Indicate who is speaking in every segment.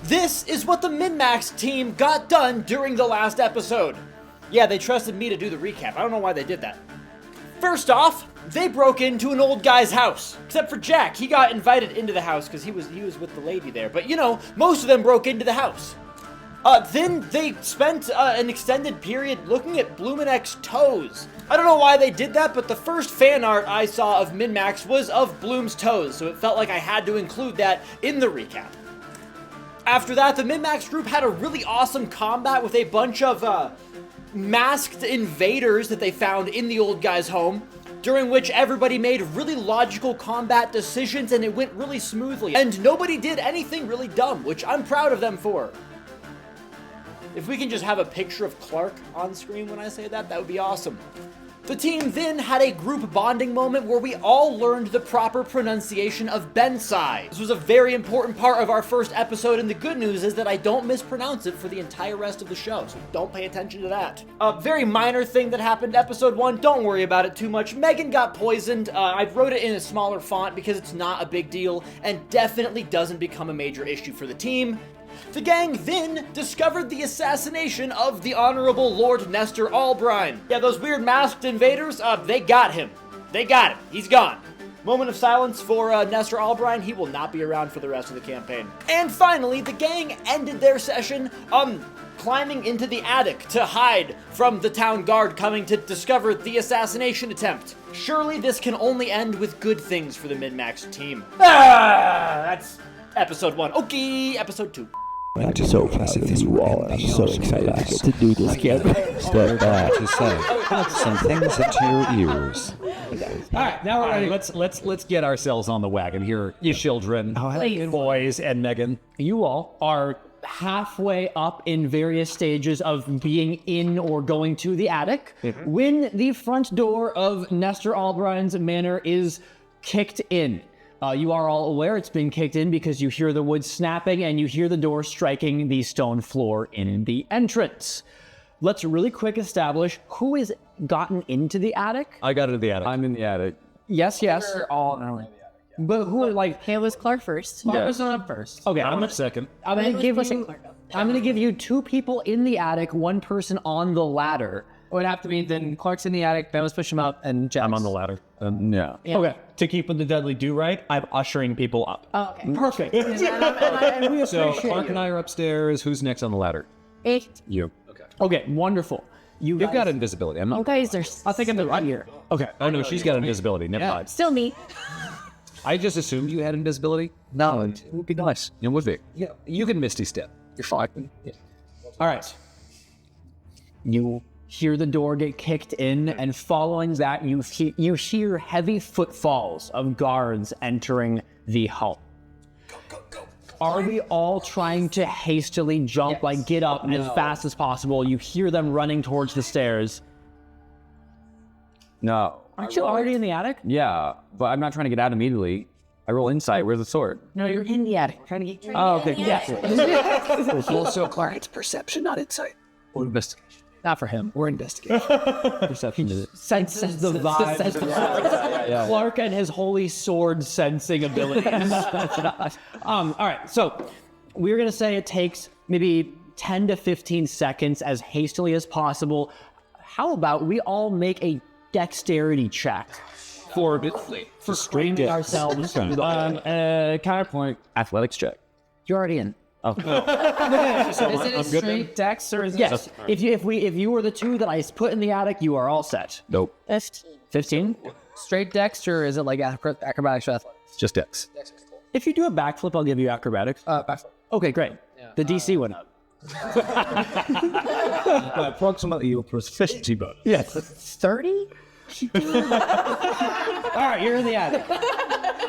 Speaker 1: This is what the Min-Max team got done during the last episode. Yeah, they trusted me to do the recap. I don't know why they did that. First off, they broke into an old guy's house. Except for Jack. He got invited into the house because he was with the lady there. But, you know, most of them broke into the house. Then they spent an extended period looking at Bloominex's toes. I don't know why they did that, but the first fan art I saw of Min-Max was of Bloom's toes, so it felt like I had to include that in the recap. After that, the Min-Max group had a really awesome combat with a bunch of masked invaders that they found in the old guy's home, during which everybody made really logical combat decisions and it went really smoothly. And nobody did anything really dumb, which I'm proud of them for. If we can just have a picture of Clark on screen when I say that, that would be awesome. The team then had a group bonding moment where we all learned the proper pronunciation of Bensai. This was a very important part of our first episode, and the good news is that I don't mispronounce it for the entire rest of the show, so don't pay attention to that. A very minor thing that happened episode 1, don't worry about it too much. Megan got poisoned. I wrote it in a smaller font because it's not a big deal, and definitely doesn't become a major issue for the team. The gang then discovered the assassination of the Honorable Lord Nestor Albrine. Yeah, those weird masked invaders, they got him. They got him. He's gone. Moment of silence for Nestor Albrine. He will not be around for the rest of the campaign. And finally, the gang ended their session climbing into the attic to hide from the town guard coming to discover the assassination attempt. Surely this can only end with good things for the Min-Max team. That's episode 1. Okay, episode 2.
Speaker 2: I'm so proud of you all. I'm so excited to do this together.
Speaker 3: Step back to say, put some things into your ears.
Speaker 4: All right, now we're ready. Let's get ourselves on the wagon here, you children, boys, and Megan.
Speaker 5: You all are halfway up in various stages of being in or going to the attic when the front door of Nestor Albrine's manor is kicked in. You are all aware it's been kicked in because you hear the wood snapping and you hear the door striking the stone floor in the entrance. Let's really quick establish who has gotten into the attic.
Speaker 4: I got into the attic.
Speaker 3: I'm in the attic.
Speaker 5: Yes.
Speaker 6: We're all in the attic.
Speaker 5: But who, like...
Speaker 6: It was Clark first.
Speaker 5: Clark
Speaker 6: was not up first.
Speaker 5: Okay,
Speaker 4: I'm up second.
Speaker 5: I'm going to give you 2 people in the attic, 1 person on the ladder.
Speaker 6: It would have to be then Clark's in the attic, Ben was pushing him up, and Jack's.
Speaker 4: I'm on the ladder.
Speaker 3: Yeah.
Speaker 5: Okay. To keep with the Deadly Do-Right, I'm ushering people up.
Speaker 6: Oh, okay.
Speaker 5: Perfect. And we
Speaker 4: So
Speaker 5: appreciate
Speaker 4: Clark
Speaker 5: you.
Speaker 4: and I are upstairs. Who's next on the ladder? You.
Speaker 5: Okay, wonderful.
Speaker 4: You've got invisibility. I'm not.
Speaker 6: You guys are.
Speaker 5: I think I'm right here. Okay.
Speaker 4: Oh no, she's got invisibility. Never mind.
Speaker 6: Still me.
Speaker 4: I just assumed you had invisibility.
Speaker 3: No, it would be nice.
Speaker 4: It would be. Yeah. You can Misty Step.
Speaker 3: You're fine.
Speaker 4: Yeah.
Speaker 5: All right. You hear the door get kicked in, and following that, you hear heavy footfalls of guards entering the hall. Go. Are we all trying to hastily jump, like get up as fast as possible? You hear them running towards the stairs.
Speaker 3: No.
Speaker 5: Aren't you already in the attic?
Speaker 3: Yeah, but I'm not trying to get out immediately. I roll insight. Where's the sword?
Speaker 6: No, you're in the attic. Trying to get.
Speaker 5: Oh, okay.
Speaker 6: Yes.
Speaker 3: Also, Clark, it's perception, not insight. Or investigation.
Speaker 6: Not for him.
Speaker 3: Or investigation. Perception is it.
Speaker 5: Senses the vibe. Clark and his holy sword sensing abilities. All right, so we're gonna say it takes maybe 10 to 15 seconds as hastily as possible. How about we all make a dexterity check for screening ourselves?
Speaker 3: Counterpoint. Athletics check.
Speaker 5: You're already in.
Speaker 3: Oh.
Speaker 6: Is it a straight dex or is it?
Speaker 5: Yes. If you were the 2 that I put in the attic, you are all set.
Speaker 3: Nope.
Speaker 5: 15?
Speaker 6: Straight dex or is it like acrobatics or athletics?
Speaker 4: Just X.
Speaker 5: If you do a backflip, I'll give you acrobatics.
Speaker 6: Backflip.
Speaker 5: Okay, great. The DC went up.
Speaker 3: Approximately your proficiency bonus.
Speaker 5: Yes.
Speaker 6: 30?
Speaker 5: All right, you're in the attic.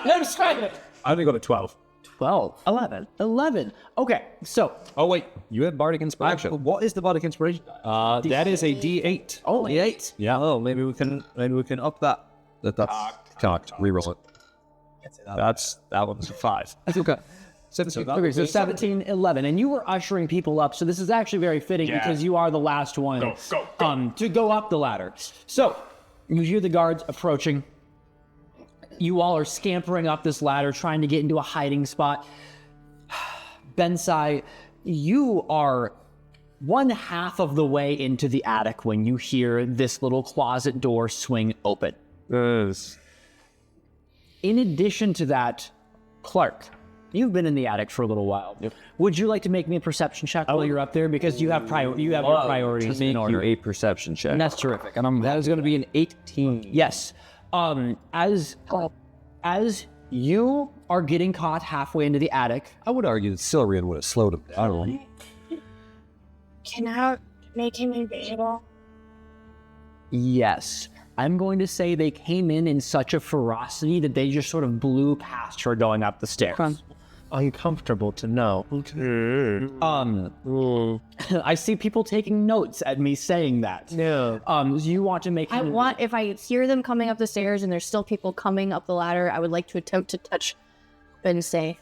Speaker 5: No, describe it.
Speaker 4: I only got a 12.
Speaker 5: 12. 11. Okay, so.
Speaker 4: Oh wait, you have Bardic Inspiration.
Speaker 3: What is the Bardic Inspiration?
Speaker 4: That is a D8.
Speaker 5: Only 8.
Speaker 4: Yeah.
Speaker 3: Oh, maybe we can up that. That's
Speaker 4: Cocked. Reroll it. That one's a 5.
Speaker 3: That's okay.
Speaker 5: Okay, so 17, 11. And you were ushering people up, so this is actually very fitting because you are the last one to go up the ladder. So, you hear the guards approaching. You all are scampering up this ladder, trying to get into a hiding spot. Bensai, you are 1/2 of the way into the attic when you hear this little closet door swing open.
Speaker 3: Yes.
Speaker 5: In addition to that, Clark, you've been in the attic for a little while.
Speaker 3: Yep.
Speaker 5: Would you like to make me a perception check while you're up there? Because you have your priorities in order.
Speaker 3: A perception check.
Speaker 5: And that's terrific.
Speaker 3: And that is going to be an 18.
Speaker 5: Yes. As you are getting caught halfway into the attic,
Speaker 4: I would argue that Silurian would have slowed him down.
Speaker 7: Can I make him invisible?
Speaker 5: yes, I'm going to say they came in such a ferocity that they just sort of blew past her going up the stairs.
Speaker 2: Uncomfortable to know.
Speaker 5: I see people taking notes at me saying that.
Speaker 2: No.
Speaker 5: You want to make
Speaker 7: I want, if I hear them coming up the stairs and there's still people coming up the ladder, I would like to attempt to touch and say,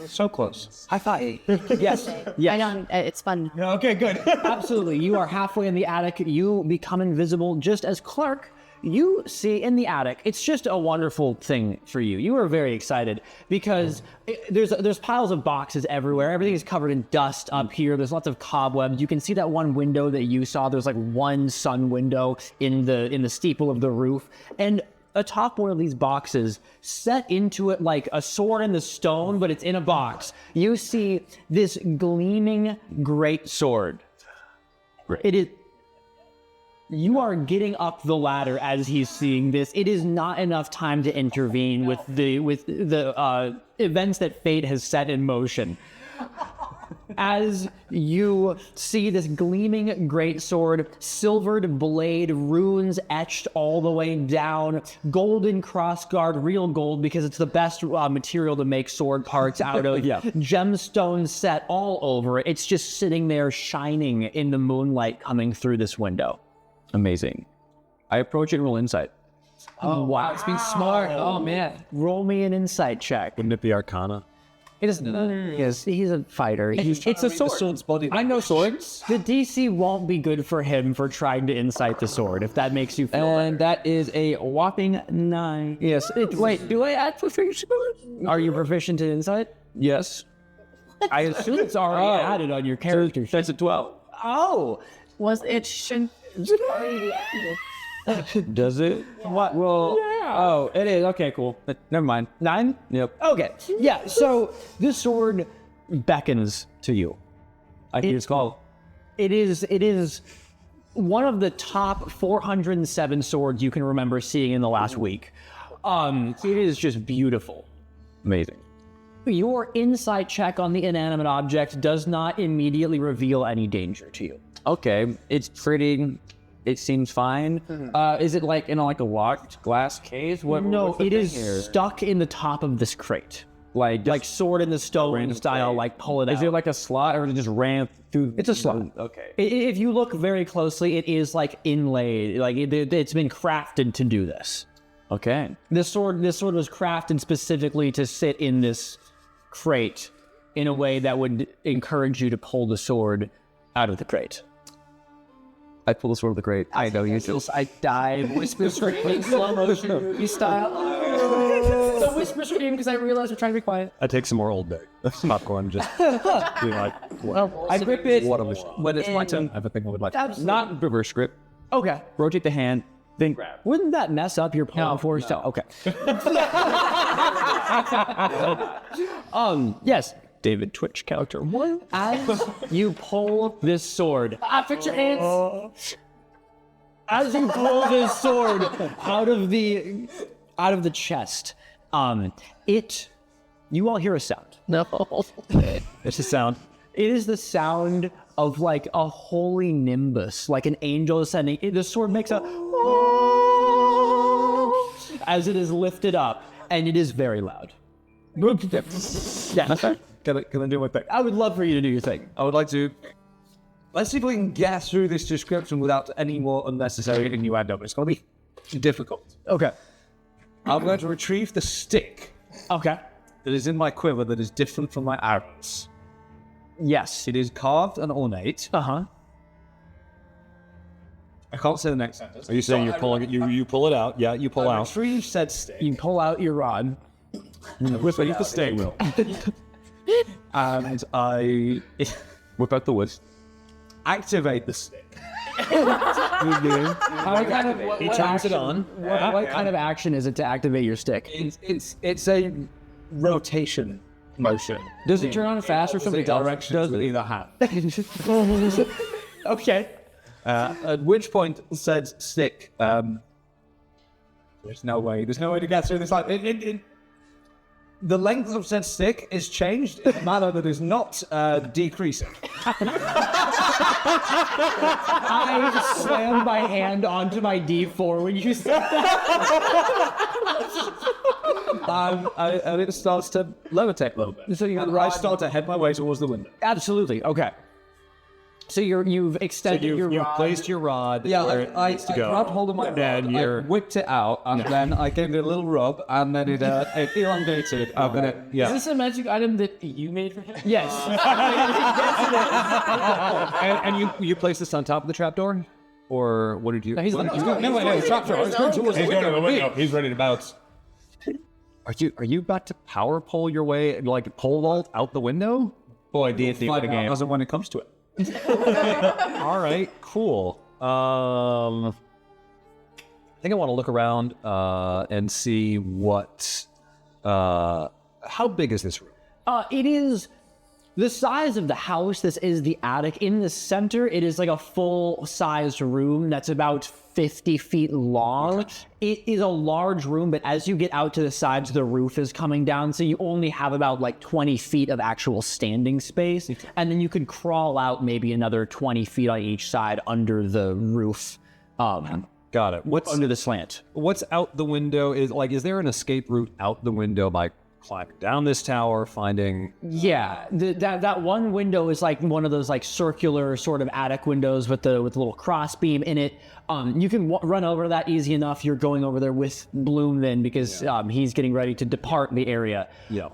Speaker 2: So close.
Speaker 5: high five. Yes.
Speaker 7: I
Speaker 5: Yes.
Speaker 7: know, it's fun.
Speaker 5: Okay, good. Absolutely. You are halfway in the attic. You become invisible just as Clark. You see in the attic, it's just a wonderful thing for you. You are very excited because there's piles of boxes everywhere. Everything is covered in dust up here. There's lots of cobwebs. You can see that one window that you saw. There's like one sun window in the steeple of the roof. And atop one of these boxes, set into it like a sword in the stone, but it's in a box, you see this gleaming great sword. It is. You are getting up the ladder as he's seeing this. It is not enough time to intervene with the events that fate has set in motion. As you see this gleaming greatsword, silvered blade, runes etched all the way down, golden crossguard, real gold because it's the best material to make sword parts out of, gemstones set all over it. It's just sitting there shining in the moonlight coming through this window.
Speaker 3: Amazing. I approach it and roll insight.
Speaker 5: Oh, wow.
Speaker 6: It's being smart. Oh, man.
Speaker 5: Roll me an insight check.
Speaker 4: Wouldn't it be Arcana?
Speaker 6: He doesn't.
Speaker 5: He's a fighter.
Speaker 6: It's a sword. I know swords.
Speaker 5: The DC won't be good for him for trying to insight the sword, if that makes you feel
Speaker 3: And that is a whopping 9.
Speaker 5: Yes. Wait, do I add proficiency? Are you proficient in insight?
Speaker 3: Yes.
Speaker 5: I assume it's already added on your character.
Speaker 3: That's a 12.
Speaker 5: Oh!
Speaker 7: Was it should already active?
Speaker 3: Does it?
Speaker 5: What?
Speaker 3: Well,
Speaker 5: Yeah.
Speaker 3: oh, it is. Okay, cool. Never mind.
Speaker 5: 9?
Speaker 3: Yep.
Speaker 5: Okay. Yeah, so this sword beckons to you.
Speaker 3: I hear it's called.
Speaker 5: It is one of the top 407 swords you can remember seeing in the last week. It is just beautiful.
Speaker 3: Amazing.
Speaker 5: Your insight check on the inanimate object does not immediately reveal any danger to you.
Speaker 3: Okay, it's pretty. It seems fine. Is it like in a locked glass case?
Speaker 5: No,
Speaker 3: what's the
Speaker 5: it
Speaker 3: thing
Speaker 5: is
Speaker 3: here?
Speaker 5: stuck in the top of this crate.
Speaker 3: Like
Speaker 5: Sword in the stone
Speaker 3: random
Speaker 5: style,
Speaker 3: crate.
Speaker 5: like pull it out.
Speaker 3: Is it like a slot or it just ran through?
Speaker 5: It's a slot.
Speaker 3: Okay.
Speaker 5: If you look very closely, it is like inlaid. Like it's been crafted to do this.
Speaker 3: Okay.
Speaker 5: This sword was crafted specifically to sit in this crate in a way that would encourage you to pull the sword out of the crate.
Speaker 3: I pull the sword of the crate. I know you do.
Speaker 6: I dive, whisper scream, slow motion movie style. The whisper scream because I realize we're trying to be quiet.
Speaker 4: I take some more Old Bay popcorn, just being like,
Speaker 6: Well,
Speaker 3: I grip it
Speaker 4: what a machine.
Speaker 3: when it's my turn.
Speaker 4: I have a thing I would like.
Speaker 3: Not reverse grip.
Speaker 5: Okay.
Speaker 3: Rotate the hand. Then grab.
Speaker 5: Wouldn't that mess up your palm force? No. Okay. Yes.
Speaker 3: David Twitch character. What?
Speaker 5: As you pull this sword,
Speaker 6: fix your hands.
Speaker 5: as you pull this sword out of the chest, you all hear a sound.
Speaker 6: No.
Speaker 4: It's a sound.
Speaker 5: It is the sound of like a holy nimbus, like an angel ascending. The sword makes a as it is lifted up, and it is very loud. Yeah.
Speaker 4: Can I do my thing?
Speaker 5: I would love for you to do your thing.
Speaker 2: I would like to. Let's see if we can get through this description without any more unnecessary innuendo. It's going to be difficult.
Speaker 5: Okay.
Speaker 2: I'm going to retrieve the stick
Speaker 5: Okay.
Speaker 2: that is in my quiver that is different from my arrows.
Speaker 5: Yes.
Speaker 2: It is carved and ornate.
Speaker 5: Uh-huh.
Speaker 2: I can't say the next sentence.
Speaker 4: Are you saying you're pulling it? You pull it out? Yeah, you pull
Speaker 2: I
Speaker 4: out.
Speaker 2: retrieve said stick.
Speaker 5: You pull out your rod.
Speaker 4: With the steak wheel.
Speaker 2: and I whip out the wood, activate the stick.
Speaker 5: What kind of,
Speaker 4: He turns it on.
Speaker 5: what kind of action is it to activate your stick?
Speaker 2: It's a rotation motion.
Speaker 5: Does it turn on fast or somebody else does it?
Speaker 2: Either hand.
Speaker 5: Okay.
Speaker 2: At which point said stick. There's no way to get through this. The length of said stick is changed in a manner that is not decreasing.
Speaker 5: I slammed my hand onto my D4 when you said that.
Speaker 2: And it starts to levitate a little bit.
Speaker 5: So you
Speaker 2: I start to head my way towards the window.
Speaker 5: Absolutely. Okay. So you've extended your
Speaker 4: You've
Speaker 5: rod.
Speaker 4: placed your rod
Speaker 2: Yeah,
Speaker 4: where it
Speaker 2: I
Speaker 4: needs to go.
Speaker 2: grabbed hold of my
Speaker 4: Then
Speaker 2: rod,
Speaker 4: you're-
Speaker 2: I whipped it out, and then I gave it a little rub, and then it elongated, and then it,
Speaker 6: Is this a magic item that you made for him?
Speaker 5: Yes.
Speaker 4: And you place this on top of the trapdoor? Or what did you...
Speaker 5: He's
Speaker 4: What?
Speaker 5: he's going
Speaker 2: He's ready to bounce.
Speaker 4: Are you about to power pole your way, like pole vault out the window?
Speaker 2: Boy, D&D
Speaker 4: Find out.
Speaker 2: doesn't when it comes to it.
Speaker 4: All right, cool. I think I want to look around and see what... how big is this room?
Speaker 5: It is the size of the house. This is the attic. In the center, it is like a full-sized room that's about 50 feet long. It is a large room, but as you get out to the sides, the roof is coming down, so you only have about like 20 feet of actual standing space, and then you could crawl out maybe another 20 feet on each side under the roof,
Speaker 4: Got it.
Speaker 5: under the slant.
Speaker 4: What's out the window? Is there an escape route out the window by climbing down this tower, finding...
Speaker 5: Yeah, that one window is like one of those like circular sort of attic windows with the little cross beam in it. You can run over that easy enough. You're going over there with Bloom then because he's getting ready to depart the area.
Speaker 4: Yeah.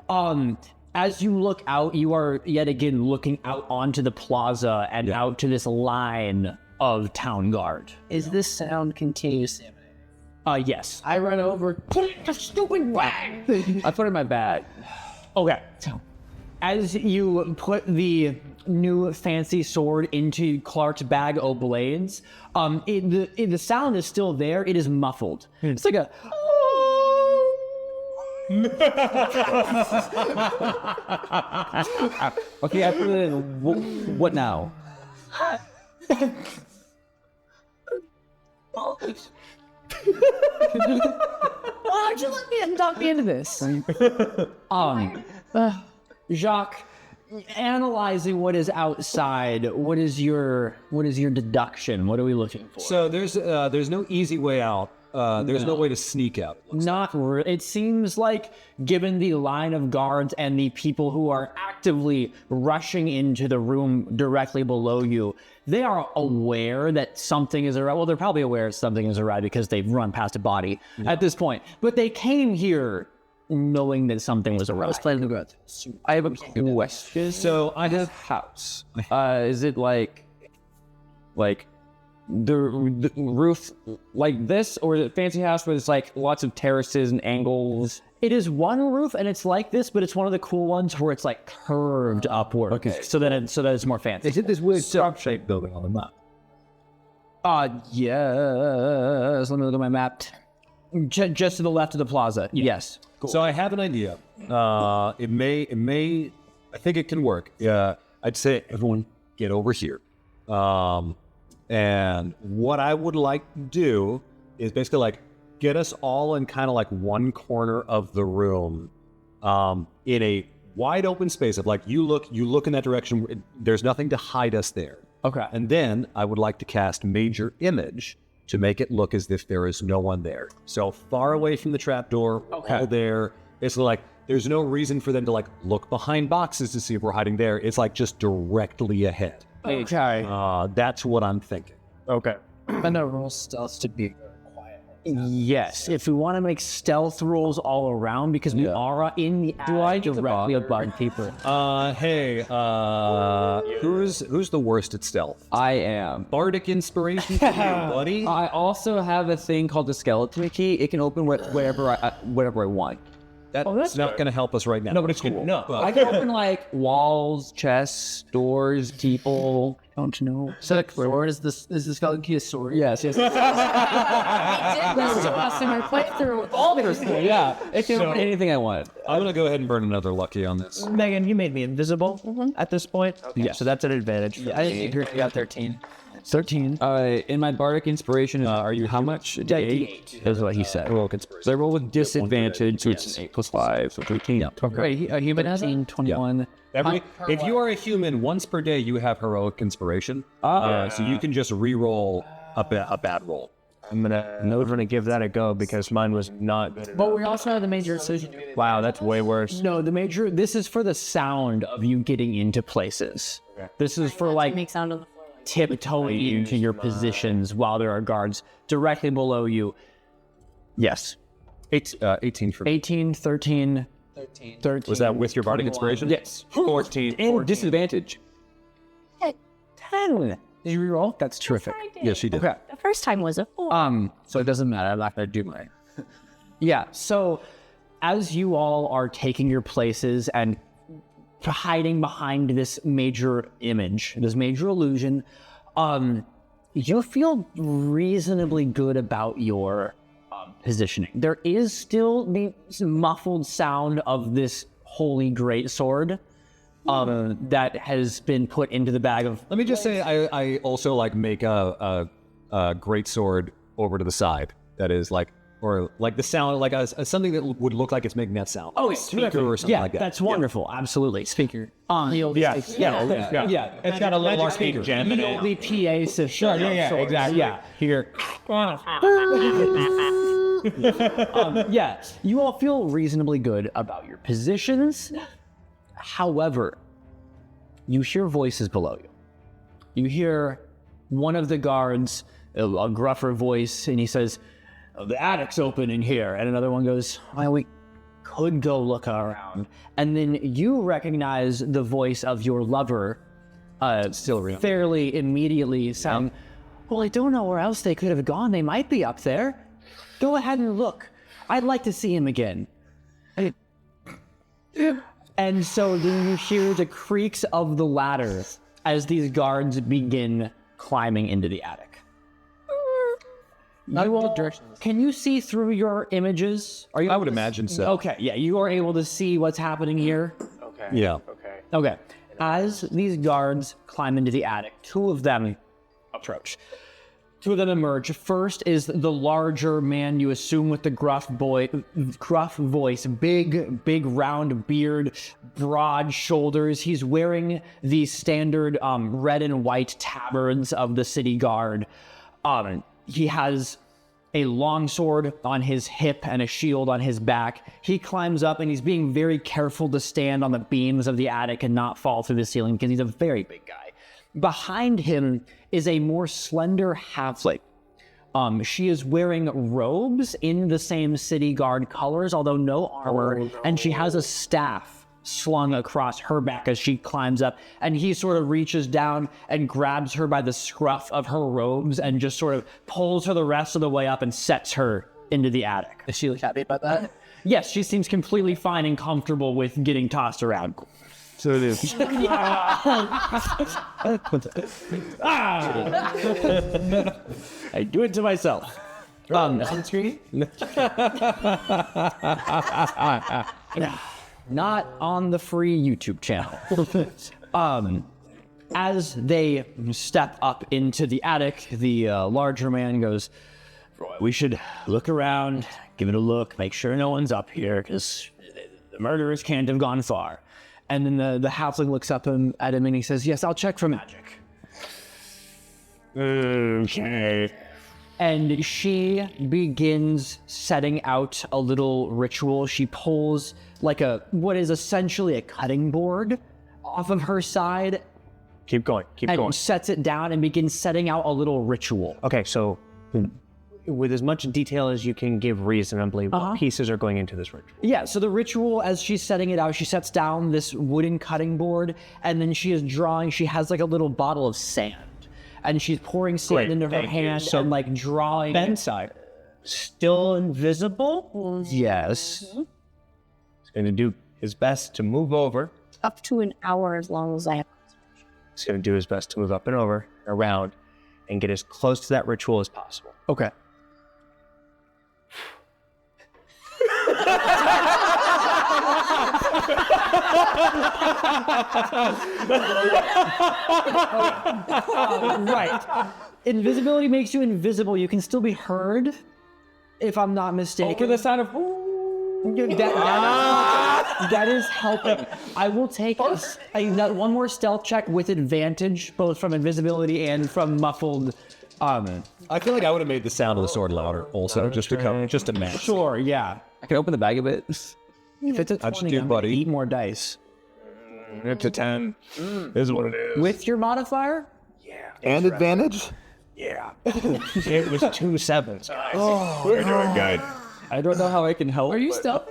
Speaker 5: As you look out, you are yet again looking out onto the plaza and out to this line of town guard.
Speaker 6: Is this sound continuous?
Speaker 5: Yes.
Speaker 6: I run over, put it in the stupid bag.
Speaker 5: I put it in my bag. Okay. As you put the new fancy sword into Clark's bag of blades, the sound is still there. It is muffled. It's like a...
Speaker 3: Okay, I put it in. What now?
Speaker 6: Why don't you let me talk me into this?
Speaker 5: Jacques, analyzing what is outside, what is your deduction? What are we looking for?
Speaker 4: So there's no easy way out. There's no way to sneak out.
Speaker 5: It seems like, given the line of guards and the people who are actively rushing into the room directly below you, they are aware that something is awry. Well, they're probably aware something is awry because they've run past a body at this point. But they came here knowing that something was awry.
Speaker 6: Playing the good.
Speaker 3: I have a question.
Speaker 4: So I have house.
Speaker 3: Is it like the roof like this, or is it fancy house where it's like lots of terraces and angles?
Speaker 5: It is one roof, and it's like this, but it's one of the cool ones where it's like curved upward. Okay. So that it's more fancy.
Speaker 2: Is it this weird star-shaped building on the map?
Speaker 5: Yes. Let me look at my map. Just to the left of the plaza. Yes.
Speaker 4: Cool. So I have an idea. It may. I think it can work. I'd say everyone get over here. And what I would like to do is basically like get us all in kind of like one corner of the room, in a wide open space of like you look in that direction. There's nothing to hide us there.
Speaker 5: Okay.
Speaker 4: And then I would like to cast Major Image to make it look as if there is no one there. So far away from the trapdoor, all there. It's like there's no reason for them to like look behind boxes to see if we're hiding there. It's like just directly ahead.
Speaker 5: Okay.
Speaker 4: That's what I'm thinking.
Speaker 5: Okay.
Speaker 6: I know roll stealth to be quiet.
Speaker 5: Yes. If we want to make stealth rolls all around, because we are in the attic directly above people.
Speaker 4: Hey, who's the worst at stealth?
Speaker 3: I am.
Speaker 4: Bardic inspiration for you, buddy.
Speaker 3: I also have a thing called the skeleton key. It can open whatever I want.
Speaker 4: That's not going to help us right now.
Speaker 2: No, but it's cool. No.
Speaker 3: I can open like walls, chests, doors, people. I don't know.
Speaker 6: So, sword is this skeleton key a sword?
Speaker 3: Yes, yes.
Speaker 7: That's in our playthrough with all these things.
Speaker 3: Yeah, it can open anything I want.
Speaker 4: I'm going to go ahead and burn another lucky on this.
Speaker 5: Megan, you made me invisible at this point. Yeah, so that's an advantage.
Speaker 6: I didn't hear you got 13.
Speaker 5: 13.
Speaker 3: In my bardic inspiration, are you how much?
Speaker 5: D8.
Speaker 3: That's what he said. So I roll with disadvantage, so it's an 8 plus 5, so 13. Yeah.
Speaker 6: Wait, a human has
Speaker 3: 15, 21.
Speaker 4: If you are a human, once per day you have heroic inspiration. So you can just re-roll a bad roll.
Speaker 2: I'm gonna give that a go because mine was not good enough.
Speaker 6: But we also have the major decision.
Speaker 2: Wow, that's way worse.
Speaker 5: No, this is for the sound of you getting into places. This is for like
Speaker 7: Make sound on the floor.
Speaker 5: tiptoeing into your positions while there are guards directly below you. Yes.
Speaker 4: 18 for
Speaker 5: 18, 13, 13.
Speaker 4: Was that with your bardic inspiration?
Speaker 5: Yes.
Speaker 2: 14.
Speaker 5: And disadvantage. 10. Did you reroll? That's terrific.
Speaker 4: Yes, she did.
Speaker 5: Okay.
Speaker 7: The first time was a 4.
Speaker 5: So it doesn't matter. I'm not going to do mine. Yeah. So as you all are taking your places and hiding behind this major image, this major illusion, you feel reasonably good about your positioning. There is still the muffled sound of this holy greatsword that has been put into the bag of.
Speaker 4: Let me just say, I also like make a great sword over to the side. That is like, or like the sound, like something that would look like it's making that sound.
Speaker 5: Oh,
Speaker 4: like a speaker or something like that.
Speaker 5: That's wonderful. Absolutely. Speaker.
Speaker 2: Yeah. It's got a little arcade jam in it.
Speaker 5: The PA system.
Speaker 2: Sure, yeah, exactly.
Speaker 5: Yeah.
Speaker 2: Here.
Speaker 5: Yeah, you all feel reasonably good about your positions. However, you hear voices below you. You hear one of the guards, a gruffer voice, and he says, "The attic's open in here." And another one goes, "Well, we could go look around." And then you recognize the voice of your lover,
Speaker 4: Still real.
Speaker 5: fairly immediately saying, "Well, I don't know where else they could have gone. They might be up there. Go ahead and look. I'd like to see him again." And so then you hear the creaks of the ladder as these guards begin climbing into the attic. Can you see through your images? Are you?
Speaker 4: I would imagine so.
Speaker 5: Okay, yeah, you are able to see what's happening here.
Speaker 4: Yeah.
Speaker 5: Okay. As these guards climb into the attic, two of them approach. Two of them emerge. First is the larger man you assume with the gruff voice, big round beard, broad shoulders. He's wearing the standard red and white tabards of the city guard. He has a long sword on his hip and a shield on his back. He climbs up and he's being very careful to stand on the beams of the attic and not fall through the ceiling because he's a very big guy. Behind him is a more slender halfling. She is wearing robes in the same city guard colors, although no armor, and she has a staff slung across her back as she climbs up, and he sort of reaches down and grabs her by the scruff of her robes and just sort of pulls her the rest of the way up and sets her into the attic.
Speaker 6: Is she happy about that?
Speaker 5: Yes, she seems completely fine and comfortable with getting tossed around.
Speaker 2: So it is.
Speaker 5: I do it to myself.
Speaker 6: On screen?
Speaker 5: Not on the free YouTube channel. As they step up into the attic, the larger man goes, "We should look around, give it a look, make sure no one's up here, because the murderers can't have gone far." And then the halfling looks up at him and he says, "Yes, I'll check for magic."
Speaker 2: Okay.
Speaker 5: And she begins setting out a little ritual. She pulls like what is essentially a cutting board off of her side.
Speaker 2: Keep going.
Speaker 5: And sets it down and begins setting out a little ritual.
Speaker 2: Okay, so with as much detail as you can give reasonably, what pieces are going into this ritual?
Speaker 5: Yeah, so the ritual, as she's setting it out, she sets down this wooden cutting board, and then she is drawing, she has like a little bottle of sand. And she's pouring sand into her hand and like drawing.
Speaker 2: Benside. Still invisible?
Speaker 5: Yes.
Speaker 8: going to do his best to move over.
Speaker 7: Up to an hour as long as I have.
Speaker 8: He's going to do his best to move up and over, around, and get as close to that ritual as possible.
Speaker 5: Okay. Right. Invisibility makes you invisible. You can still be heard, if I'm not mistaken.
Speaker 3: Over the sound of
Speaker 5: That is helping. I will take one more stealth check with advantage, both from invisibility and from muffled.
Speaker 4: I feel like I would have made the sound of the sword louder also, just to match.
Speaker 5: Sure, yeah.
Speaker 3: I can open the bag a bit.
Speaker 5: If it's a 20, I'm gonna eat more dice.
Speaker 8: It's a 10. Is what it is.
Speaker 5: With your modifier?
Speaker 9: And advantage?
Speaker 8: Yeah. It was 2 7s, guys.
Speaker 3: We're doing good.
Speaker 5: I don't know how I can help.
Speaker 6: Are you still?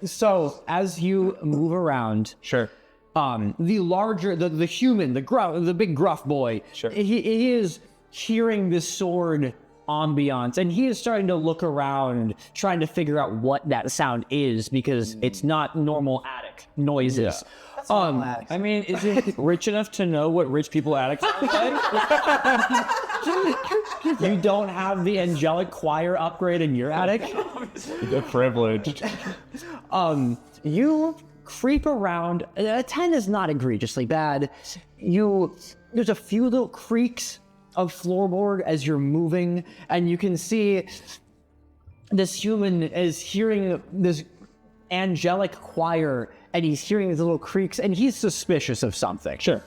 Speaker 5: So, as you move around,
Speaker 8: Sure.
Speaker 5: the larger, the human, the big gruff boy,
Speaker 8: Sure.
Speaker 5: he is hearing this sword ambiance, and he is starting to look around, trying to figure out what that sound is, because it's not normal attic noises.
Speaker 3: I mean, is it rich enough to know what rich people attics sound like?
Speaker 5: You don't have the angelic choir upgrade in your attic.
Speaker 8: The privileged.
Speaker 5: You creep around. A 10 is not egregiously bad. There's a few little creaks of floorboard as you're moving, and you can see this human is hearing this angelic choir, and he's hearing these little creaks, and he's suspicious of something.
Speaker 3: Sure.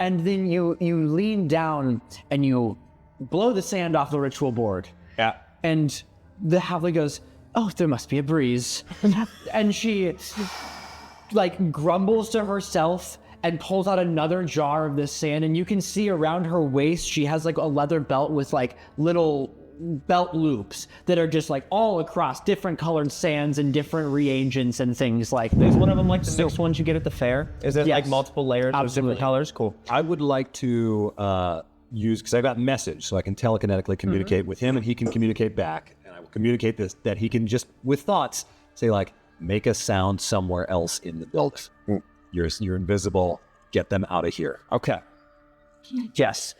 Speaker 5: And then you lean down and you blow the sand off the ritual board.
Speaker 8: Yeah.
Speaker 5: And the halfling goes, "Oh, there must be a breeze." And she like grumbles to herself and pulls out another jar of this sand, and you can see around her waist she has like a leather belt with like little belt loops that are just like all across different colored sands and different reagents and things like that.
Speaker 8: Is one of them like the mixed ones you get at the fair? Is it
Speaker 5: Yes.
Speaker 8: like multiple layers of different colors? Cool.
Speaker 4: I would like to use, because I got message, so I can telekinetically communicate with him, and he can communicate back. And I will communicate this, that he can just, with thoughts, say like, make a sound somewhere else in the building. You're invisible. Get them out of here.
Speaker 5: Okay. Yes.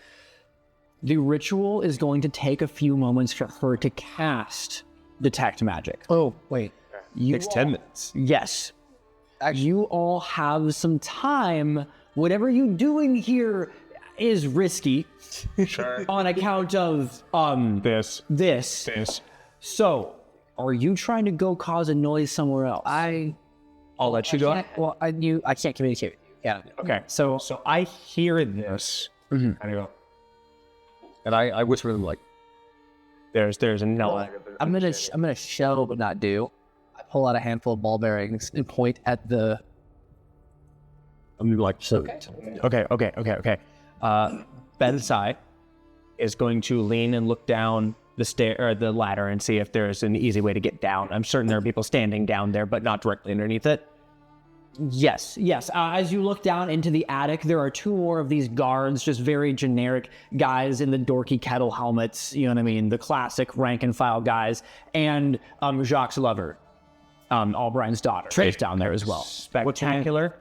Speaker 5: The ritual is going to take a few moments for her to cast Detect Magic.
Speaker 6: Oh, wait.
Speaker 4: Takes 10 minutes.
Speaker 5: Yes. You all have some time. Whatever you're doing here is risky.
Speaker 8: Sure.
Speaker 5: On account of
Speaker 8: This.
Speaker 5: this. So, are you trying to go cause a noise somewhere else?
Speaker 8: I'll let you go.
Speaker 6: I can't communicate with you. Yeah.
Speaker 8: Okay. So I hear this. And I go,
Speaker 4: And I whisper to them like,
Speaker 8: there's a no.
Speaker 6: I'm gonna show but not do. I pull out a handful of ball bearings and point at the.
Speaker 4: I'm gonna be like, so.
Speaker 8: Okay. Ben Sai is going to lean and look down the ladder and see if there's an easy way to get down. I'm certain there are people standing down there, but not directly underneath it.
Speaker 5: Yes. As you look down into the attic, there are 2 more of these guards, just very generic guys in the dorky kettle helmets, you know what I mean? The classic rank and file guys, and Jacques' lover, Albrine's daughter, is down there as well.
Speaker 8: Spectacular.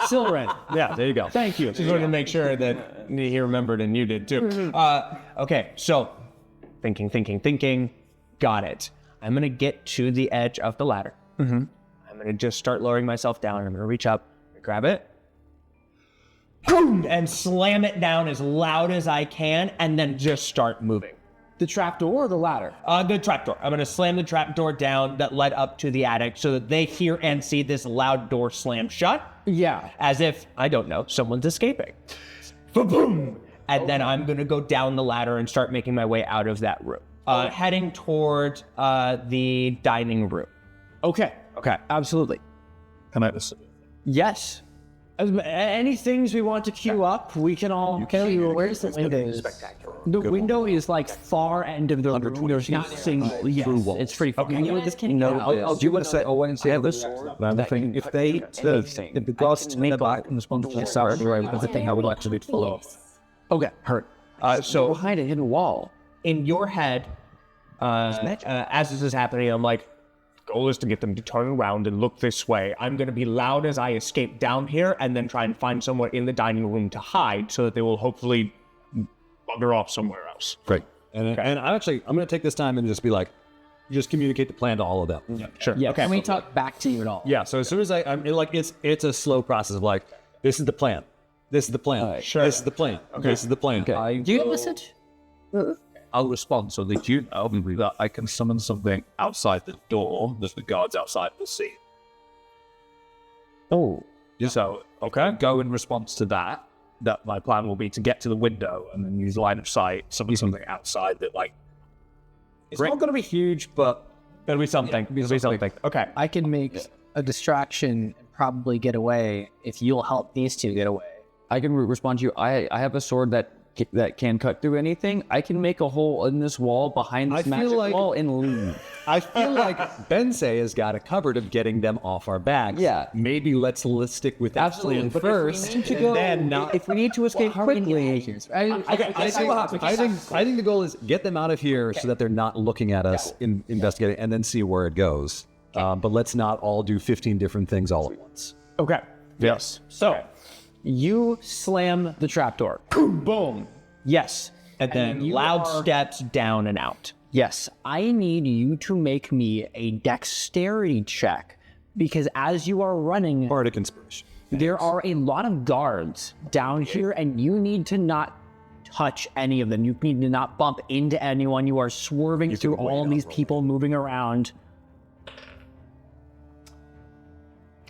Speaker 5: Silverin.
Speaker 8: Yeah, there you go.
Speaker 5: Thank you.
Speaker 8: Just wanted to make sure that he remembered and you did too. Okay, so thinking. Got it. I'm going to get to the edge of the ladder. I'm going to just start lowering myself down. I'm going to reach up, grab it, boom, and slam it down as loud as I can, and then just start moving.
Speaker 5: The trapdoor or the ladder?
Speaker 8: The trapdoor. I'm going to slam the trapdoor down that led up to the attic so that they hear and see this loud door slam shut.
Speaker 5: Yeah.
Speaker 8: As if, I don't know, someone's escaping. Boom! And then I'm going to go down the ladder and start making my way out of that room. Heading toward the dining room.
Speaker 5: Okay. Absolutely.
Speaker 8: Can I listen?
Speaker 5: Yes. Any things we want to queue up, we can all queue.
Speaker 6: Where's the window?
Speaker 5: The window is like far end of the room. There's not a single. Yes, it's pretty fucking.
Speaker 6: Do you want to say?
Speaker 2: Oh, wait and see how this. If the gods to make back and respond to the sour, the thing I would like to do to follow.
Speaker 5: Okay, hurt.
Speaker 8: So
Speaker 5: Behind a hidden wall.
Speaker 8: in your head, As this is happening, I'm like, goal is to get them to turn around and look this way. I'm going to be loud as I escape down here and then try and find somewhere in the dining room to hide so that they will hopefully bugger off somewhere else.
Speaker 4: Great. And I'm going to take this time and just be like, just communicate the plan to all of them.
Speaker 8: Yeah, sure.
Speaker 5: Yeah,
Speaker 8: Okay.
Speaker 5: can we talk back to you at all?
Speaker 4: Yeah, so as soon as I'm like, it's a slow process of like, this is the plan. This is the plan.
Speaker 8: Sure.
Speaker 4: This is the plan. Okay. This is the plan.
Speaker 3: Okay.
Speaker 7: Do you have a message?
Speaker 2: I'll respond so that you know that I can summon something outside the door that the guards outside will see.
Speaker 8: Oh.
Speaker 2: So, go in response to that. That my plan will be to get to the window and then use line of sight, summon something outside that, like, it's not going to be huge, but
Speaker 8: It'll be something. It'll be something. Okay.
Speaker 6: I can make a distraction and probably get away if you'll help these two get away.
Speaker 3: I can respond to you. I have a sword that can cut through anything. I can make a hole in this wall behind this magic wall and leave.
Speaker 4: I feel like Bensei has got a cupboard of getting them off our backs.
Speaker 3: Yeah.
Speaker 4: Maybe let's stick with that
Speaker 3: Absolutely.
Speaker 4: plan
Speaker 3: But
Speaker 4: first.
Speaker 3: if we need to escape quickly,
Speaker 4: I think the goal is get them out of here so that they're not looking at us investigating, and then see where it goes. But let's not all do 15 different things all at once.
Speaker 8: Okay. Yes.
Speaker 5: So, you slam the trapdoor. Boom. Yes.
Speaker 8: And then
Speaker 5: you
Speaker 8: loud
Speaker 5: are-
Speaker 8: steps down and out.
Speaker 5: Yes. I need you to make me a dexterity check because as you are running,
Speaker 4: Bardic inspiration.
Speaker 5: there are a lot of guards down here and you need to not touch any of them. You need to not bump into anyone. You are swerving through all these people moving around.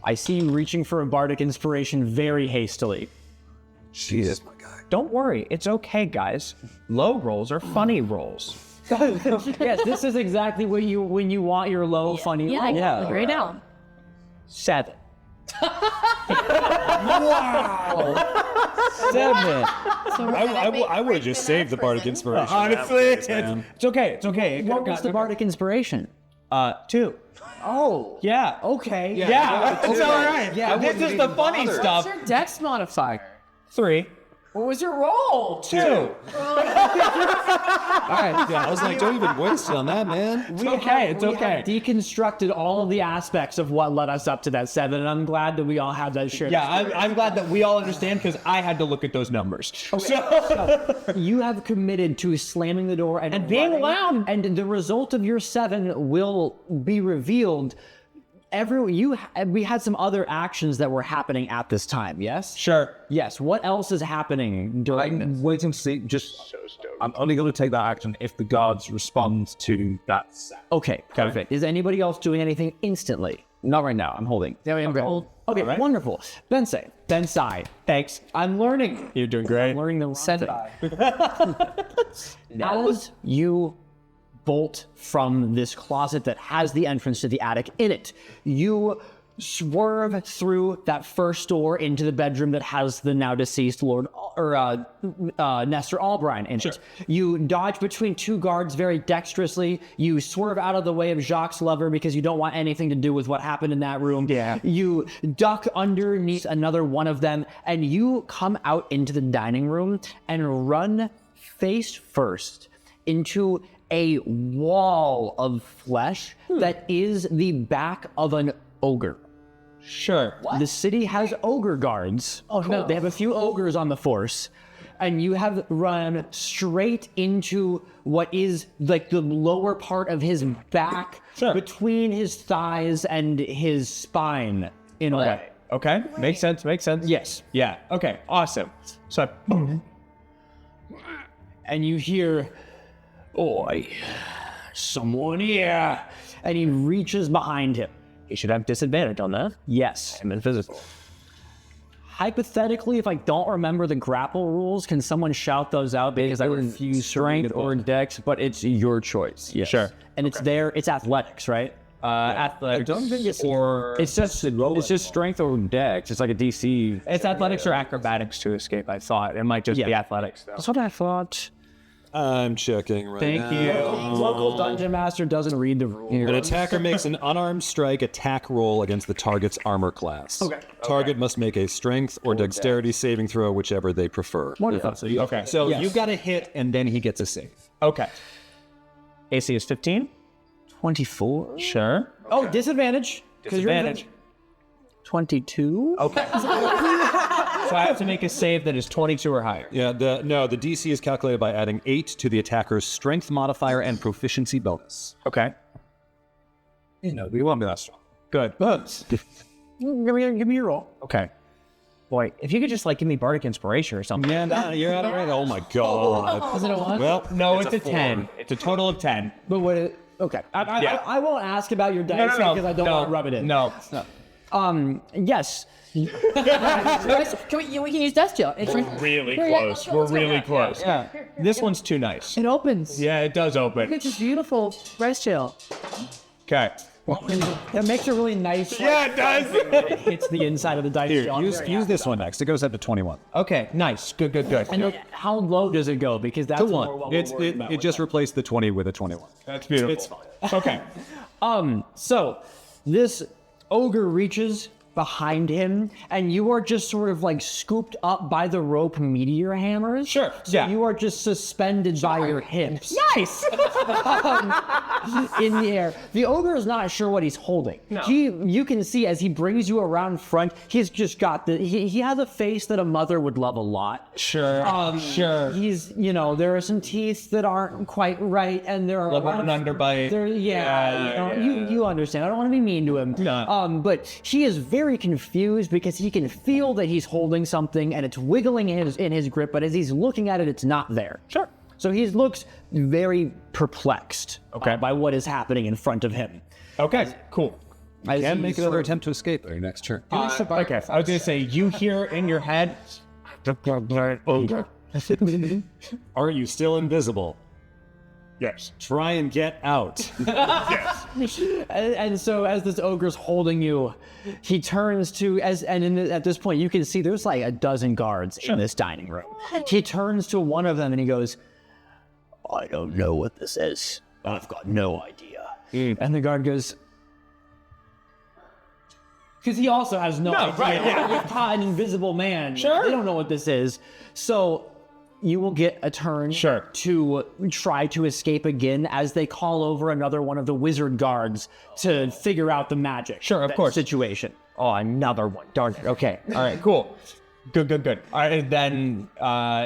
Speaker 5: I see you reaching for a bardic inspiration very hastily.
Speaker 4: Jesus, my guy.
Speaker 8: Don't worry. It's okay, guys. Low rolls are funny rolls.
Speaker 5: Yes, this is exactly what you when you want your low funny
Speaker 7: Yeah,
Speaker 5: roll.
Speaker 7: exactly. Right now.
Speaker 8: 7.
Speaker 3: 7.
Speaker 4: I would have just saved the Bardic inspiration.
Speaker 8: Honestly, it's okay. It's okay.
Speaker 5: What was the bardic inspiration?
Speaker 8: 2.
Speaker 5: Oh,
Speaker 8: Yeah.
Speaker 5: okay.
Speaker 8: Yeah. It's all right. Yeah. This is the funny stuff.
Speaker 6: What's your dex modifier?
Speaker 8: 3.
Speaker 6: What was your roll?
Speaker 8: 2.
Speaker 6: All right.
Speaker 4: I was like, don't even waste it on that, man.
Speaker 8: It's okay. It's
Speaker 5: We
Speaker 8: okay.
Speaker 5: have deconstructed all of the aspects of what led us up to that 7, and I'm glad that we all have that shared.
Speaker 8: Yeah, I'm glad that we all understand because I had to look at those numbers.
Speaker 5: You have committed to slamming the door and
Speaker 8: being
Speaker 5: running,
Speaker 8: loud.
Speaker 5: and the result of your 7 will be revealed. We had some other actions that were happening at this time. Yes.
Speaker 8: Sure.
Speaker 5: Yes. What else is happening during this?
Speaker 2: I'm waiting to see. I'm only going to take that action if the guards respond to that.
Speaker 5: Okay. Perfect. Is anybody else doing anything instantly?
Speaker 3: Not right now. I'm holding.
Speaker 5: Okay. Wonderful. Bensei.
Speaker 8: Thanks.
Speaker 5: I'm learning.
Speaker 8: You're doing great.
Speaker 5: I'm learning the setting. As you bolt from this closet that has the entrance to the attic in it, you swerve through that first door into the bedroom that has the now deceased Lord Nestor Albrine in it. You dodge between 2 guards very dexterously. You swerve out of the way of Jacques' lover because you don't want anything to do with what happened in that room.
Speaker 8: Yeah.
Speaker 5: You duck underneath another one of them, and you come out into the dining room and run face first into a wall of flesh that is the back of an ogre.
Speaker 8: Sure.
Speaker 5: The city has ogre guards. Oh no! They have a few ogres on the force, and you have run straight into what is like the lower part of his back, between his thighs and his spine. In a way.
Speaker 8: Okay. Makes sense.
Speaker 5: Yes.
Speaker 8: Yeah. Okay. Awesome. So
Speaker 5: And you hear, "Oi, someone here!" And he reaches behind him.
Speaker 8: he should have disadvantage on that.
Speaker 5: Yes.
Speaker 8: I'm in physical.
Speaker 5: Hypothetically, if I don't remember the grapple rules, can someone shout those out? Because I refuse
Speaker 3: Strength or dex, but it's your choice. Yes.
Speaker 8: Sure.
Speaker 5: And it's there. It's athletics, right?
Speaker 8: Athletics.
Speaker 3: I don't think it's
Speaker 8: or
Speaker 3: It's just strength or dex. It's like a DC.
Speaker 8: it's athletics or acrobatics to escape. I thought it might just be athletics though.
Speaker 3: That's what I thought.
Speaker 4: I'm checking right now.
Speaker 8: Thank you.
Speaker 5: Local dungeon master doesn't read the rules.
Speaker 4: An attacker makes an unarmed strike attack roll against the target's armor class. Target must make a strength or dexterity saving throw, whichever they prefer.
Speaker 5: Wonderful.
Speaker 8: Okay.
Speaker 4: So you got to hit, and then he gets a save.
Speaker 8: Okay. AC is 15.
Speaker 5: 24.
Speaker 8: Sure.
Speaker 5: Oh, disadvantage. 'Cause you're in the-
Speaker 8: Disadvantage.
Speaker 5: 22.
Speaker 8: Okay. So I have to make a save that is 22 or higher.
Speaker 4: Yeah, the DC is calculated by adding 8 to the attacker's strength modifier and proficiency bonus.
Speaker 8: Okay.
Speaker 2: We won't be that strong.
Speaker 8: Good.
Speaker 5: Give me your roll.
Speaker 8: Okay. Boy, if you could just like give me bardic inspiration or something.
Speaker 4: Yeah, nah, you're out of range. Oh my god.
Speaker 5: Is it a 1?
Speaker 4: Well,
Speaker 8: No, it's a 10. It's a total of 10.
Speaker 5: But what? Okay. I won't ask about your dice because I don't want to rub it in.
Speaker 8: No.
Speaker 5: Yes.
Speaker 7: we can use dust gel. It's
Speaker 8: Really close. We're really close.
Speaker 5: Yeah.
Speaker 8: This one's too nice.
Speaker 7: It opens.
Speaker 8: Yeah, it does open.
Speaker 7: It's just beautiful rice gel.
Speaker 8: Okay.
Speaker 5: It makes a really nice.
Speaker 8: Yeah, it does.
Speaker 5: It hits the inside of the dice.
Speaker 4: here,
Speaker 5: gel.
Speaker 4: use this one next. It goes up to 21.
Speaker 8: Okay, nice. Good.
Speaker 5: And how low does it go? Because that's
Speaker 4: To
Speaker 5: more
Speaker 4: 1.
Speaker 5: what we're worried about
Speaker 4: It
Speaker 5: with
Speaker 4: just
Speaker 5: that.
Speaker 4: replaced the 20 with a 21.
Speaker 8: That's beautiful.
Speaker 4: It's fine.
Speaker 8: Okay.
Speaker 5: So this ogre reaches behind him, and you are just sort of like scooped up by the rope meteor hammers.
Speaker 8: Sure,
Speaker 5: So
Speaker 8: yeah.
Speaker 5: you are just suspended by your hips.
Speaker 7: Nice.
Speaker 5: In the air. The ogre is not sure what he's holding. No. You can see as he brings you around front, he's just got he has a face that a mother would love a lot.
Speaker 8: Sure. Sure.
Speaker 5: He's, there are some teeth that aren't quite right, and there are
Speaker 8: Little bit of an underbite.
Speaker 5: You understand. I don't want to be mean to him.
Speaker 8: No.
Speaker 5: But he is very confused because he can feel that he's holding something and it's wiggling in his grip, but as he's looking at it, it's not there.
Speaker 8: Sure.
Speaker 5: So he looks very perplexed by what is happening in front of him.
Speaker 8: Okay, cool.
Speaker 4: Can make another attempt to escape on your next turn.
Speaker 8: Okay, I was going to say, you hear in your head,
Speaker 4: Are you still invisible?
Speaker 8: yes.
Speaker 4: Try and get out.
Speaker 5: And so as this ogre's holding you, he turns to at this point you can see there's like a dozen guards in this dining room. He turns to one of them and he goes, "I don't know what this is. I've got no idea." And the guard goes, because he also has no idea.
Speaker 8: right, yeah.
Speaker 5: You've caught an invisible man.
Speaker 8: Sure.
Speaker 5: They don't know what this is. So you will get a turn to try to escape again as they call over another one of the wizard guards to figure out the magic.
Speaker 8: Sure, of course.
Speaker 5: Situation.
Speaker 8: Oh, another one. Darn it. Okay. All right, cool. Good. All right, then,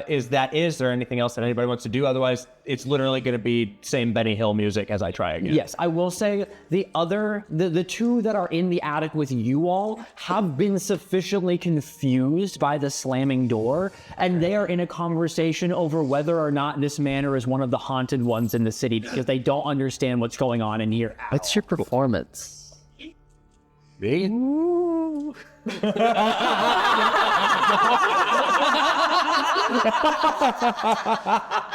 Speaker 8: is there anything else that anybody wants to do? Otherwise, it's literally going to be same Benny Hill music as I try again.
Speaker 5: Yes, I will say the two that are in the attic with you all have been sufficiently confused by the slamming door, and they are in a conversation over whether or not this manor is one of the haunted ones in the city because they don't understand what's going on in here.
Speaker 6: What's your performance?
Speaker 4: Me?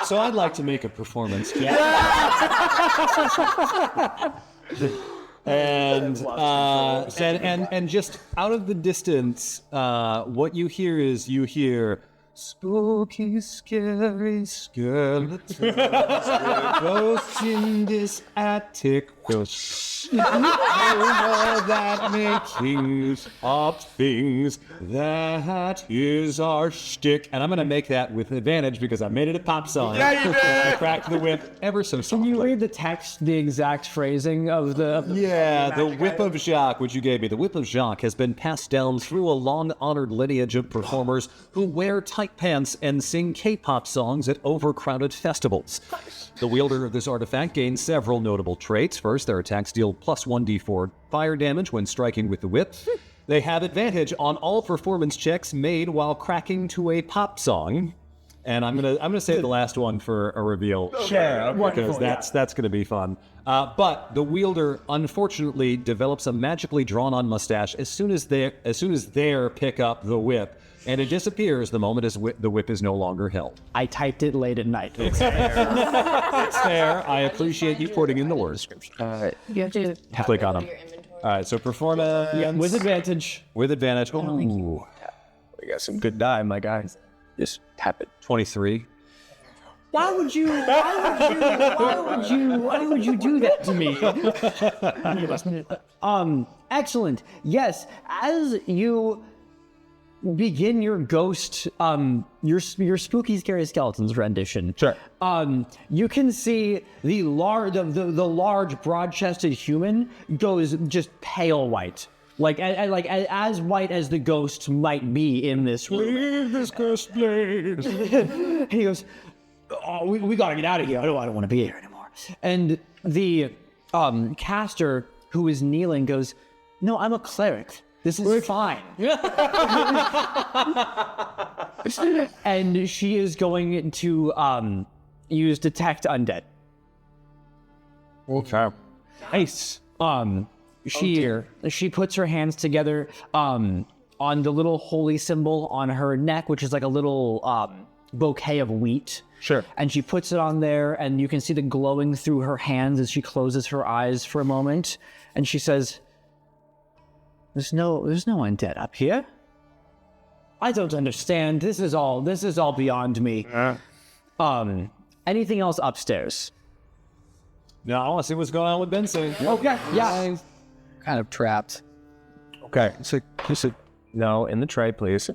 Speaker 4: So I'd like to make a performance. And just out of the distance, what you hear spooky, scary skeletons, ghosts in this attic. That making up things. That is our shtick. And I'm going to make that with advantage because I made it a pop song. Yeah, you did! I cracked the whip ever so softly.
Speaker 5: Can you read the text, the exact phrasing of the...
Speaker 4: Yeah, the Whip of Jacques, which you gave me. The Whip of Jacques has been passed down through a long-honored lineage of performers who wear tight pants and sing K-pop songs at overcrowded festivals. The wielder of this artifact gains several notable traits. First, their attacks deal plus 1d4 fire damage when striking with the whip. They have advantage on all performance checks made while cracking to a pop song. And I'm gonna save the last one for a reveal.
Speaker 8: Sure,
Speaker 4: because that's gonna be fun. But the wielder unfortunately develops a magically drawn-on mustache as soon as they pick up the whip, and it disappears the moment the whip is no longer held.
Speaker 5: I typed it late at night.
Speaker 4: It's fair. I appreciate you putting in the words.
Speaker 7: You have to
Speaker 4: Click on them. All right, so performance.
Speaker 5: Yeah, with advantage.
Speaker 4: With advantage. Ooh.
Speaker 8: We got some good die, my guys. Just tap it.
Speaker 4: 23.
Speaker 5: Why would you do that to me? Excellent. Yes, as you begin your ghost, your spooky, scary skeletons rendition.
Speaker 8: Sure.
Speaker 5: You can see the large, broad-chested human goes just pale white. Like as white as the ghost might be in this room.
Speaker 2: Leave this ghost, please.
Speaker 5: And he goes, "Oh, we gotta get out of here. I don't want to be here anymore." And the caster who is kneeling goes, "No, I'm a cleric. This is fine." And she is going to use detect undead.
Speaker 2: Okay.
Speaker 8: Nice.
Speaker 5: She puts her hands together on the little holy symbol on her neck, which is like a little bouquet of wheat.
Speaker 8: Sure.
Speaker 5: And she puts it on there, and you can see the glowing through her hands as she closes her eyes for a moment. And she says, There's no undead up here. I don't understand. This is all beyond me. Anything else upstairs?
Speaker 4: No, I want to see what's going on with Benson.
Speaker 5: Okay. Yeah.
Speaker 3: Kind of trapped.
Speaker 8: Okay. So no, in the tray, please.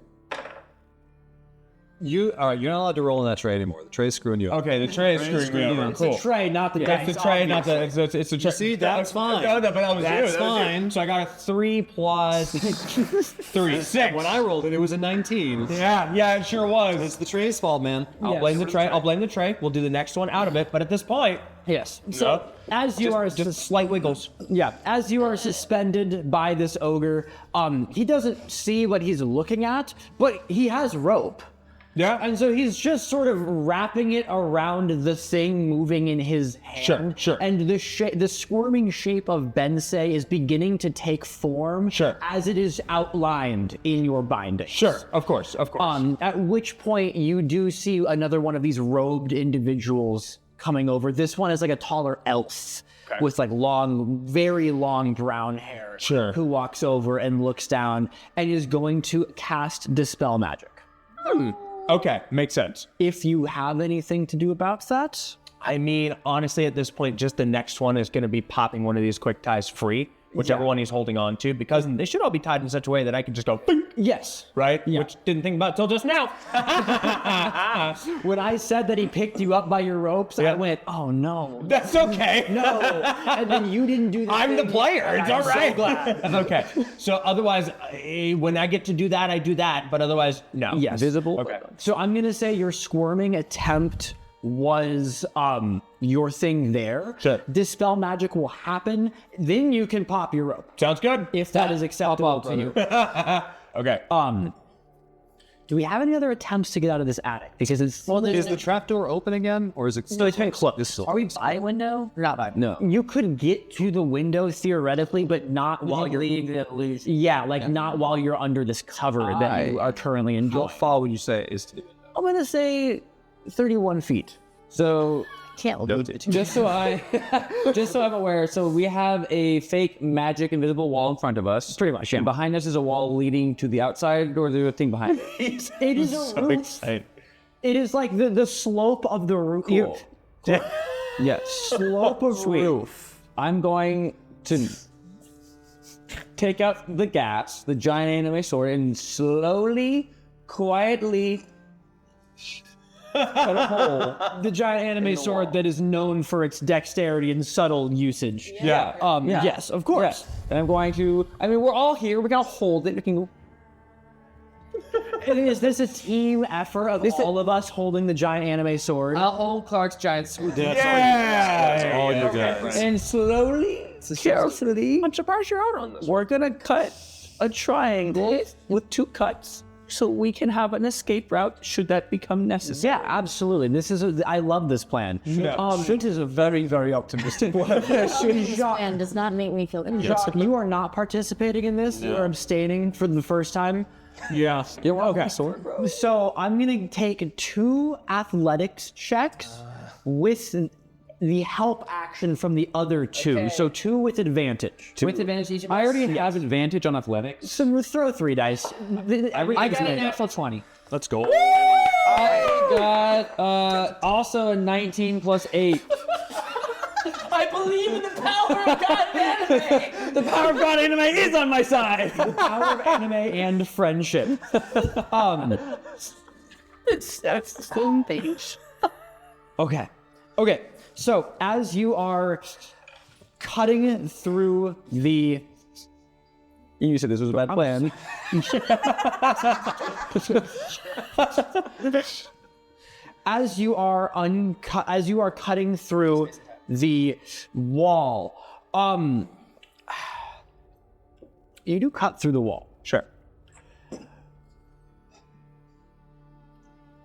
Speaker 4: You're not allowed to roll in that tray anymore. The tray's screwing you up.
Speaker 8: Okay, the tray is screwing me over.
Speaker 5: It's a tray, not the dice.
Speaker 8: It's the tray, not the. It's a tray.
Speaker 4: See, that's fine.
Speaker 8: No, but that was
Speaker 4: That's
Speaker 8: you. That was you.
Speaker 4: fine.
Speaker 8: So I got a 3 plus 3, 6.
Speaker 4: When I rolled it, it was a 19.
Speaker 8: Yeah, it sure was.
Speaker 4: It's the tray's fault, man.
Speaker 8: I'll blame the tray. I'll blame the tray. We'll do the next one out of it. But at this point,
Speaker 5: Yes. So as you are
Speaker 8: just slight wiggles.
Speaker 5: as you are suspended by this ogre, he doesn't see what he's looking at, but he has rope.
Speaker 8: Yeah.
Speaker 5: And so he's just sort of wrapping it around the thing moving in his hand.
Speaker 8: Sure.
Speaker 5: And the squirming shape of Bensei is beginning to take form as it is outlined in your binding.
Speaker 8: Sure. Of course.
Speaker 5: At which point you do see another one of these robed individuals coming over. This one is like a taller elf with like very long brown hair.
Speaker 8: Sure.
Speaker 5: Who walks over and looks down and is going to cast Dispel Magic.
Speaker 8: Okay, makes sense.
Speaker 5: If you have anything to do about that.
Speaker 8: I mean, honestly, at this point, just the next one is going to be popping one of these quick ties free, whichever one he's holding on to, because they should all be tied in such a way that I can just go, bing,
Speaker 5: Yes.
Speaker 8: right? Yeah. Which didn't think about till just now.
Speaker 5: When I said that he picked you up by your ropes, I went, oh no.
Speaker 8: That's okay.
Speaker 5: No. And then you didn't do that.
Speaker 8: I'm the player. It's all right.
Speaker 5: So glad.
Speaker 8: Okay. So otherwise, when I get to do that, I do that. But otherwise, no.
Speaker 5: Yes.
Speaker 3: Visible.
Speaker 8: Okay.
Speaker 5: So I'm going to say your squirming attempt was your thing there.
Speaker 8: Sure.
Speaker 5: Dispel Magic will happen. Then you can pop your rope.
Speaker 8: Sounds good.
Speaker 5: If that is acceptable to you.
Speaker 8: Okay.
Speaker 5: Do we have any other attempts to get out of this attic? Because it's
Speaker 4: Is the trapdoor open again, or is it?
Speaker 5: so it's been closed.
Speaker 3: Are we by a window? Or not by? No.
Speaker 5: You could get to the window theoretically, but not while you're not while you're under this cover that you are currently
Speaker 4: How
Speaker 5: enjoying.
Speaker 4: far would you say is to the window?
Speaker 5: I'm gonna say 31 feet.
Speaker 3: So
Speaker 7: Can't look.
Speaker 3: just so I'm aware, so we have a fake magic invisible wall in front of us.
Speaker 5: Pretty much, yeah.
Speaker 3: And behind us is a wall leading to the outside, or the thing behind it.
Speaker 5: It is a roof. It is like the slope of the roof.
Speaker 3: Cool. Yes.
Speaker 5: Slope of roof.
Speaker 3: I'm going to take out the giant anime sword, and slowly, quietly cut a hole.
Speaker 5: The giant anime sword that is known for its dexterity and subtle usage.
Speaker 3: Yeah.
Speaker 5: Yes, of course.
Speaker 3: And I'm going to. I mean, we're all here. We're gonna hold it. We can.
Speaker 5: Is this a team effort of all of us holding the giant anime sword?
Speaker 3: I'll hold Clark's giant sword.
Speaker 8: Yeah.
Speaker 4: All you guys.
Speaker 3: And slowly, carefully, put some pressure out on this. We're gonna cut a triangle with 2 cuts, so we can have an escape route should that become necessary.
Speaker 5: Yeah, absolutely. I love this plan.
Speaker 3: Shit is a very, very optimistic one.
Speaker 7: And does not make me feel good.
Speaker 5: Jacques, you are not participating in this. You are abstaining for the first time.
Speaker 8: Yeah.
Speaker 5: Okay. So I'm gonna take 2 athletics checks with the help action from the other 2.
Speaker 3: Okay.
Speaker 5: So 2 with advantage.
Speaker 3: With advantage each of us? I already have advantage on athletics.
Speaker 5: So throw 3 dice.
Speaker 3: I got a natural 20.
Speaker 4: Let's go.
Speaker 3: I got also a 19 plus 8.
Speaker 5: I believe in the power of God and anime. The power of God and anime is on my side. The power of anime and friendship.
Speaker 6: That's the same page.
Speaker 5: Okay. So as you are cutting through the, you said this was a bad plan. As you are cutting through the wall, you do cut through the wall.
Speaker 8: Sure.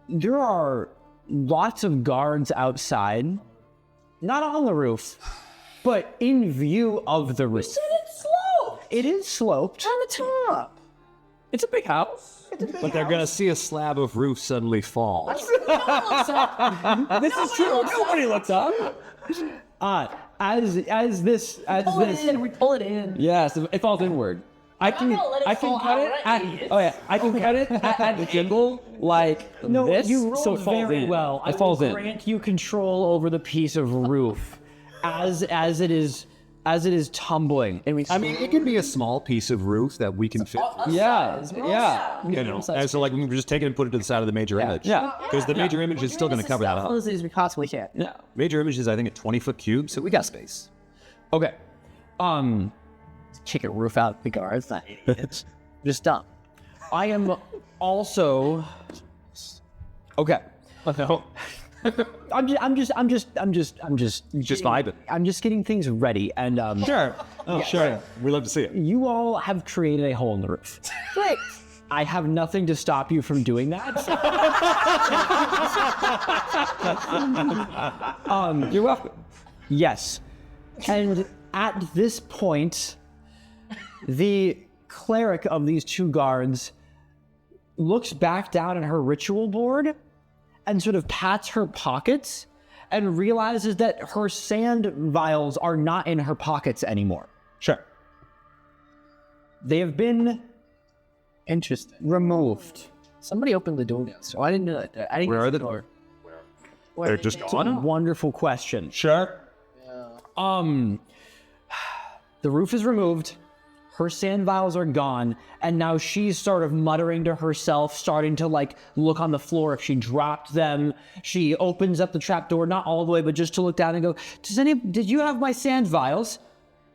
Speaker 5: There are lots of guards outside, not on the roof, but in view of the roof.
Speaker 6: It's slow.
Speaker 5: It is sloped.
Speaker 6: On the top.
Speaker 5: It's a big house.
Speaker 4: But they're gonna see a slab of roof suddenly fall.
Speaker 5: This is true. Nobody looks up. As this,
Speaker 6: We pull it in.
Speaker 5: yes, it falls inward. I can cut it at, I can cut it at the jiggle like this.
Speaker 7: you rolled
Speaker 5: so it falls
Speaker 7: very
Speaker 5: in.
Speaker 7: well.
Speaker 5: It falls in. Grant you control over the piece of roof as it is tumbling.
Speaker 4: I mean, it could be a small piece of roof that we can fit.
Speaker 5: Yeah.
Speaker 4: You know, and so like we can just take it and put it to the side of the major image.
Speaker 5: Yeah.
Speaker 4: Because the major image is still going to cover that up.
Speaker 6: As we possibly can.
Speaker 5: Yeah.
Speaker 4: Major image is, I think, a 20-foot cube, so we got space.
Speaker 5: Okay.
Speaker 6: Kick a roof out the guards. That idiots.
Speaker 5: Just dumb. I am also okay. I'm just
Speaker 4: vibing.
Speaker 5: I'm just getting things ready, and
Speaker 4: Sure. Oh, sure. We love to see it.
Speaker 5: you all have created a hole in the roof.
Speaker 6: Great.
Speaker 5: I have nothing to stop you from doing that.
Speaker 4: You're welcome.
Speaker 5: Yes, and at this point, the cleric of these two guards looks back down at her ritual board and sort of pats her pockets and realizes that her sand vials are not in her pockets anymore.
Speaker 8: Sure.
Speaker 5: They have been
Speaker 6: Interesting.
Speaker 5: removed.
Speaker 6: Somebody opened the door now, so I didn't know that. I didn't
Speaker 4: Where
Speaker 6: get
Speaker 4: are the
Speaker 6: the door.
Speaker 4: They're just
Speaker 5: It's a wonderful question.
Speaker 8: Sure.
Speaker 5: The roof is removed, her sand vials are gone, and now she's sort of muttering to herself, starting to like look on the floor if she dropped them. She opens up the trapdoor, not all the way, but just to look down and go, did you have my sand vials?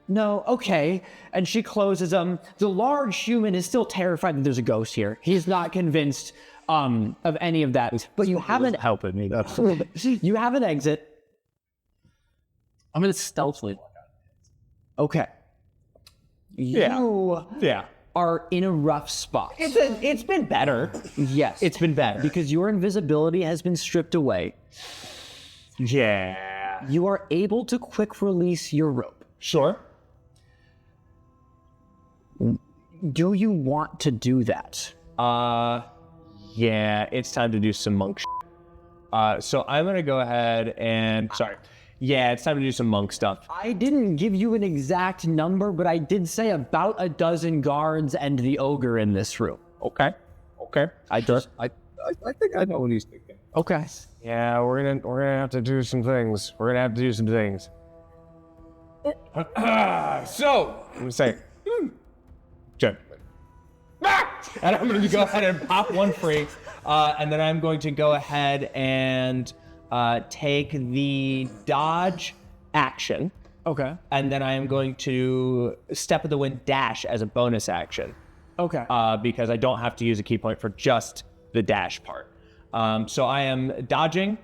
Speaker 5: No, okay. And she closes them. The large human is still terrified that there's a ghost here. He's not convinced of any of that. But you have an
Speaker 4: helping me. That's
Speaker 5: you have an exit.
Speaker 6: I'm gonna stealthily.
Speaker 5: Okay. You
Speaker 8: Yeah.
Speaker 5: are in a rough spot.
Speaker 8: It's been better.
Speaker 5: Yes.
Speaker 8: It's been better.
Speaker 5: Because your invisibility has been stripped away.
Speaker 8: Yeah.
Speaker 5: You are able to quick release your rope.
Speaker 8: Sure.
Speaker 5: Do you want to do that?
Speaker 8: Yeah, it's time to do some monk so I'm gonna go ahead and yeah, it's time to do some monk stuff.
Speaker 5: I didn't give you an exact number, but I did say about a dozen guards and the ogre in this room.
Speaker 8: Okay.
Speaker 4: I think I know what he's thinking.
Speaker 5: Okay.
Speaker 8: Yeah, we're gonna have to do some things. So I'm gonna say, gentlemen, and I'm gonna go ahead and pop one free, and then I'm going to go ahead and take the dodge action.
Speaker 5: Okay.
Speaker 8: And then I am going to step of the wind dash as a bonus action.
Speaker 5: Okay.
Speaker 8: Because I don't have to use a key point for just the dash part. So I am dodging,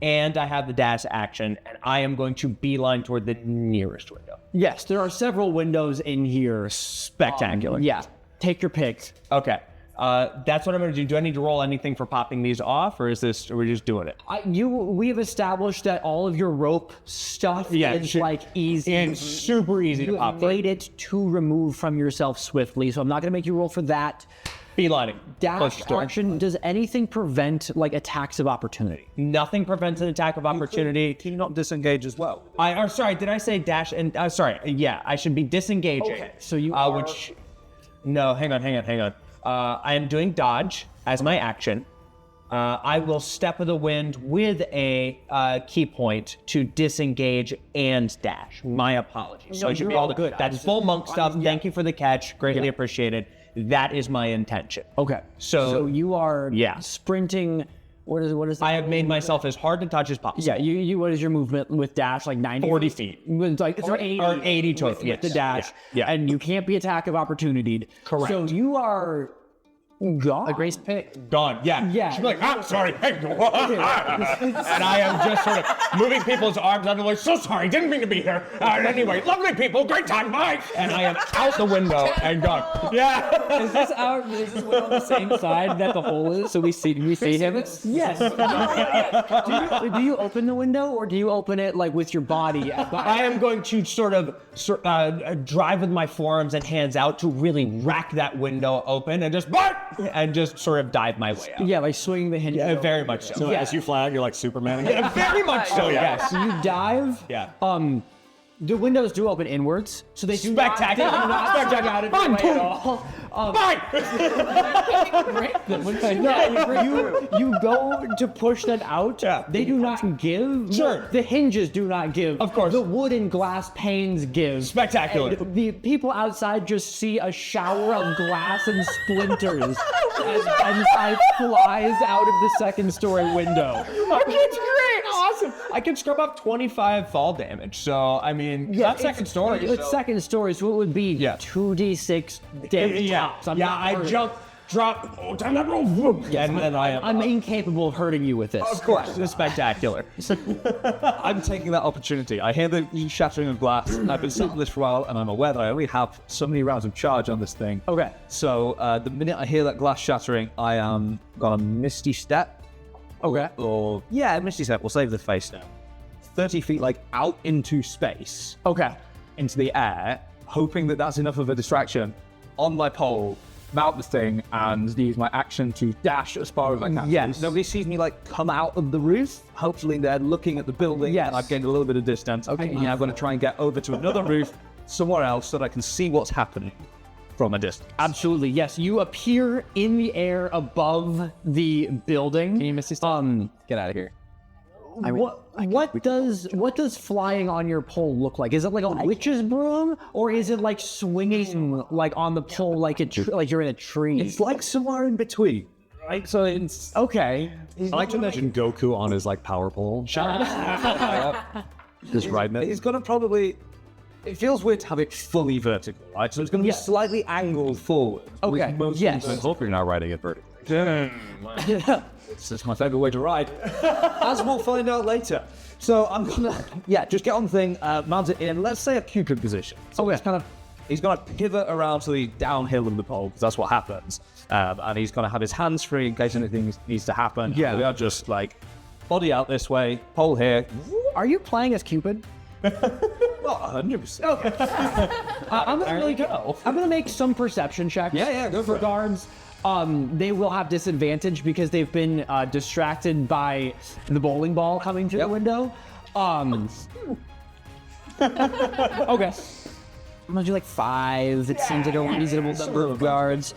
Speaker 8: and I have the dash action, and I am going to beeline toward the nearest window.
Speaker 5: Yes, there are several windows in here.
Speaker 8: Spectacular.
Speaker 5: Yeah. Take your pick.
Speaker 8: Okay. That's what I'm going to do. Do I need to roll anything for popping these off, or are we just doing it?
Speaker 5: We have established that all of your rope stuff is like easy
Speaker 8: and super easy to
Speaker 5: You
Speaker 8: pop.
Speaker 5: made it to remove from yourself swiftly, so I'm not going to make you roll for that.
Speaker 8: Beelining.
Speaker 5: Dash action, does anything prevent like attacks of opportunity?
Speaker 8: Nothing prevents an attack of opportunity.
Speaker 4: Can you not disengage as well?
Speaker 8: Sorry, did I say dash? And sorry, yeah, I should be disengaging.
Speaker 5: Okay, so you are...
Speaker 8: No, hang on. I am doing dodge as my action. I will Step of the Wind with a key point to disengage and dash. My apologies. So I should be all good. That's full monk stuff. Thank you for the catch. Greatly appreciated. That is my intention.
Speaker 5: Okay.
Speaker 8: So
Speaker 5: you are sprinting. What is that?
Speaker 8: I have made myself as hard to touch as possible.
Speaker 5: Yeah, you what is your movement with dash? Like 90?
Speaker 8: 40 feet.
Speaker 5: It's like or 80.
Speaker 8: Or 80 total,
Speaker 5: with the dash.
Speaker 8: Yeah.
Speaker 5: And you can't be attack of opportunity.
Speaker 8: Correct.
Speaker 5: So you are gone.
Speaker 6: A grace pick.
Speaker 8: Gone. Yeah.
Speaker 5: Yeah.
Speaker 8: She's like, I'm sorry. Hey. And I am just sort of moving people's arms. I'm like, so sorry. Didn't mean to be here. Anyway, lovely people. Great time. Bye. And I am out the window and gone. Yeah.
Speaker 5: Is this window on the same side that the hole is? So we see him? Yes. do you open the window or do you open it like with your body?
Speaker 8: I am going to sort of drive with my forearms and hands out to really rack that window open and just sort of dive my way out.
Speaker 5: Yeah, like swinging the hinge.
Speaker 8: Yeah, very much so.
Speaker 4: So as you fly out, you're like Superman.
Speaker 8: Yeah, very much so, yes.
Speaker 5: So you dive.
Speaker 8: Yeah.
Speaker 5: The windows do open inwards, so they do
Speaker 8: Spectacular.
Speaker 5: not stick out of the way at all. You go to push them out.
Speaker 8: Yeah.
Speaker 5: They do not give.
Speaker 8: Sure.
Speaker 5: The hinges do not give.
Speaker 8: Of course.
Speaker 5: The wood and glass panes give.
Speaker 8: Spectacular.
Speaker 5: And the people outside just see a shower of glass and splinters as I flies out of the second story window.
Speaker 8: It's great. Awesome. I can scrub up 25 fall damage. So, I mean, that's second story.
Speaker 5: It's second story, so it would be 2d6 damage tops.
Speaker 8: I jump, drop, and then
Speaker 5: I'm incapable of hurting you with this.
Speaker 8: Of course. It's spectacular.
Speaker 4: I'm taking that opportunity. I hear the shattering of glass. I've been sitting this for a while, and I'm aware that I only have so many rounds of charge on this thing.
Speaker 5: Okay.
Speaker 4: So the minute I hear that glass shattering, I am gonna Misty Step.
Speaker 5: Okay.
Speaker 4: Or Misty Step. We'll save the face now. 30 feet, like out into space.
Speaker 5: Okay.
Speaker 4: Into the air, hoping that that's enough of a distraction. On my pole, mount the thing, and use my action to dash as far as I can.
Speaker 5: Yes.
Speaker 4: Nobody sees me like come out of the roof. Hopefully they're looking at the building.
Speaker 5: Yes.
Speaker 4: And I've gained a little bit of distance.
Speaker 5: Okay.
Speaker 4: And I'm going to try and get over to another roof somewhere else so that I can see what's happening from a distance.
Speaker 5: Absolutely, yes. You appear in the air above the building.
Speaker 6: Can you miss this stuff? Get out of here.
Speaker 5: What does flying on your pole look like? Is it like a witch's broom, or is it like swinging like on the pole like like you're in a tree?
Speaker 4: It's like somewhere in between, right? So it's
Speaker 5: okay.
Speaker 4: I like to imagine Goku on his like power pole. Just riding it. He's gonna probably. It feels weird to have it fully vertical, right? So it's gonna be slightly angled forward.
Speaker 5: Okay. Yes.
Speaker 4: I hope you're not riding it vertically. It's my favorite way to ride, as we'll find out later. So I'm gonna, just get on the thing, mount it in, let's say a Cupid position. So he's gonna pivot around to the downhill of the pole, because that's what happens. And he's gonna have his hands free in case anything needs to happen.
Speaker 5: Yeah.
Speaker 4: We are just like, body out this way, pole here.
Speaker 5: Are you playing as Cupid?
Speaker 4: Not 100%.
Speaker 5: Okay. I'm gonna make some perception checks.
Speaker 4: Yeah, go for it.
Speaker 5: Guards. They will have disadvantage because they've been distracted by the bowling ball coming through the window. Okay. I'm gonna do like 5. It seems like a reasonable number of guards.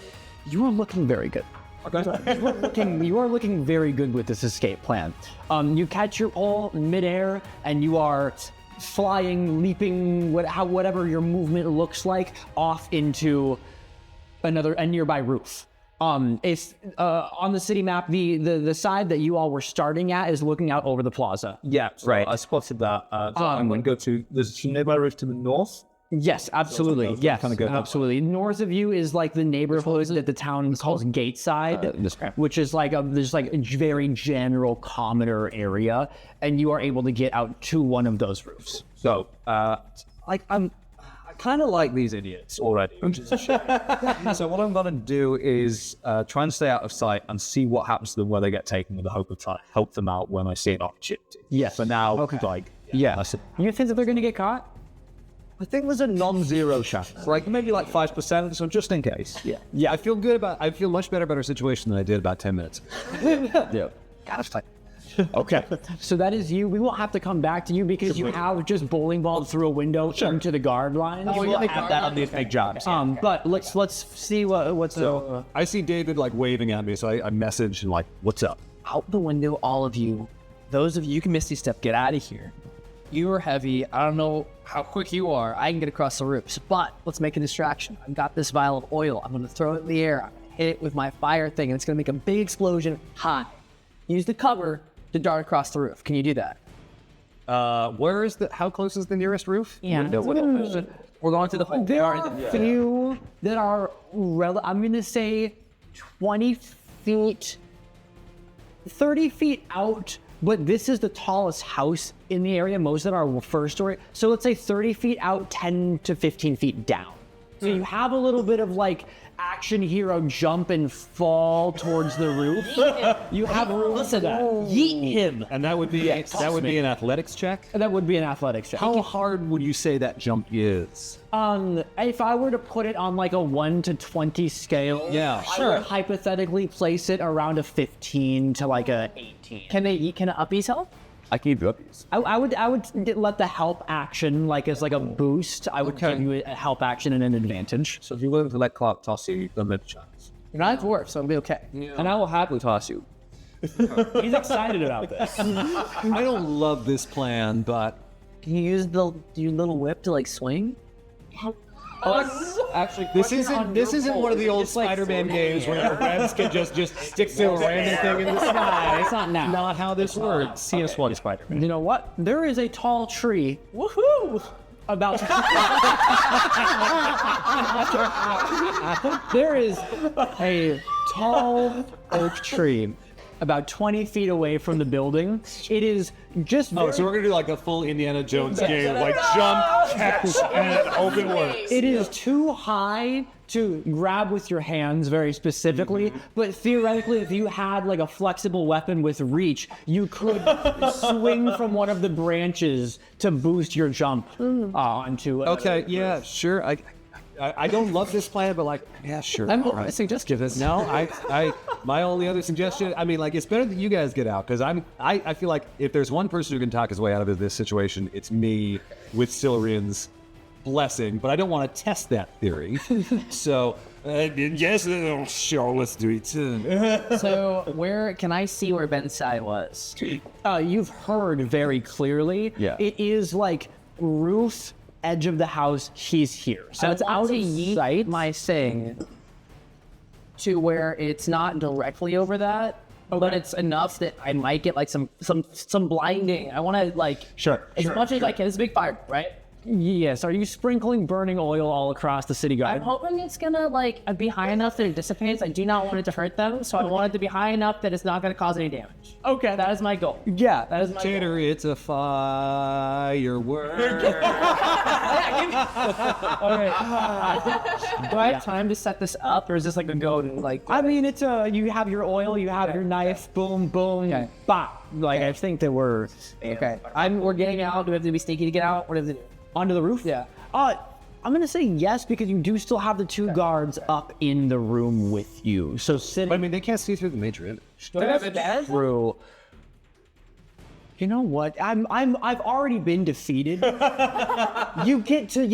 Speaker 5: You are looking very good.
Speaker 4: Okay.
Speaker 5: You are looking very good with this escape plan. You catch your pole midair and you are flying, leaping, whatever your movement looks like, off into a nearby roof. It's on the city map. The side that you all were starting at is looking out over the plaza.
Speaker 4: Yeah, right. I spotted that. So I'm going to go to there's a nearby roof to the north.
Speaker 5: Yes, absolutely. Yes,
Speaker 4: kinda good.
Speaker 5: absolutely. North of you is like the neighborhood that the town calls Gateside, which is like there's like a very general commoner area, and you are able to get out to one of those roofs.
Speaker 4: So, I kind of like these idiots already, which is a shame. So what I'm going to do is try and stay out of sight and see what happens to them where they get taken, with the hope of trying to help them out when I see an opportunity.
Speaker 5: Yes.
Speaker 4: For now,
Speaker 5: You think that they're going to get caught?
Speaker 4: I think there's a non-zero chance, like maybe like 5%, so just in case. Yeah. I feel much better about our situation than I did about 10 minutes ago. Yeah.
Speaker 5: Gosh, okay. So that is you. We won't have to come back to you because you have just bowling balled through a window into the guard line.
Speaker 8: We'll have that on these big jobs.
Speaker 5: But let's see what's
Speaker 4: I see David like waving at me, so I message and like, what's up?
Speaker 6: out the window, all of you. Those of you can Misty Step, get out of here. You are heavy. I don't know how quick you are. I can get across the roofs, but let's make a distraction. I've got this vial of oil. I'm going to throw it in the air. I'm going to hit it with my fire thing, and it's going to make a big explosion high. Use the cover to dart across the roof. Can you do that?
Speaker 4: How close is the nearest roof?
Speaker 7: Yeah.
Speaker 6: We're going through the hole.
Speaker 5: There are a few that are, I'm going to say 20 feet, 30 feet out, but this is the tallest house in the area. Most of them are first story. So let's say 30 feet out, 10 to 15 feet down. So you have a little bit of like action hero jump and fall towards the roof. You have room for that. Yeet him.
Speaker 4: And that would be an athletics check.
Speaker 5: That would be an athletics check.
Speaker 4: How hard would you say that jump is?
Speaker 5: If I were to put it on like a 1 to 20 scale,
Speaker 4: Yeah,
Speaker 5: I would hypothetically place it around a 15 to like a 18.
Speaker 6: Can uppies help?
Speaker 4: I can give you uppies.
Speaker 5: I would let the help action like as like a boost. I would give you a help action and an advantage.
Speaker 2: So if you're willing to let Clark toss you, then make a chance.
Speaker 6: You're not a dwarf, so it'll be okay.
Speaker 2: And I will happily toss you.
Speaker 5: He's excited about this.
Speaker 4: I don't love this plan, but
Speaker 6: Can you use your little whip to like swing?
Speaker 2: Actually,
Speaker 4: this isn't one of the old Spider-Man games where your webs can just stick to a random thing in the sky.
Speaker 5: It's not now.
Speaker 4: Not how this works.
Speaker 2: CS1 Spider-Man.
Speaker 5: You know what? There is a tall tree. Woohoo! About there is a tall oak tree about 20 feet away from the building. It is just
Speaker 4: Oh, so we're gonna do like a full Indiana Jones game, like jump, catch, and open works.
Speaker 5: It is too high to grab with your hands very specifically, but theoretically, if you had like a flexible weapon with reach, you could swing from one of the branches to boost your jump onto it.
Speaker 4: Okay, yeah, sure. I don't love this plan, but like, yeah, sure.
Speaker 6: I suggest give this.
Speaker 4: No, my only other suggestion, I mean, like, it's better that you guys get out, because I feel like if there's one person who can talk his way out of this situation, it's me with Silurian's blessing, but I don't want to test that theory. So, yes, sure, let's do it.
Speaker 6: So where can I see where Ben's side was?
Speaker 5: You've heard very clearly.
Speaker 4: Yeah.
Speaker 5: It is like roof, edge of the house, he's here. So it's out of sight.
Speaker 6: My thing to where it's not directly over that, but it's enough that I might get like some blinding. I want to like as much as I can. It's a big fire, right?
Speaker 5: Yes. Are you sprinkling burning oil all across the city
Speaker 6: I'm
Speaker 5: garden?
Speaker 6: hoping it's gonna like be high enough that it dissipates. I do not want it to hurt them, so I want it to be high enough that it's not gonna cause any damage.
Speaker 5: Okay.
Speaker 6: That is my goal.
Speaker 5: Yeah.
Speaker 6: That is my goal.
Speaker 4: Tater, it's a firework.
Speaker 6: Okay. Do I have time to set this up, or is this like a go to like?
Speaker 5: I mean, it's you have your oil, you have your knife, boom, boom, bop. Like, I think that we're
Speaker 6: Okay. We're getting out. Do we have to be sneaky to get out? What do we have to do?
Speaker 5: onto the roof.
Speaker 6: Yeah.
Speaker 5: I'm gonna say yes because you do still have the two guards up in the room with you. So sitting.
Speaker 4: But I mean, they can't see through the major image.
Speaker 5: That's true. You know what? I've already been defeated. you get to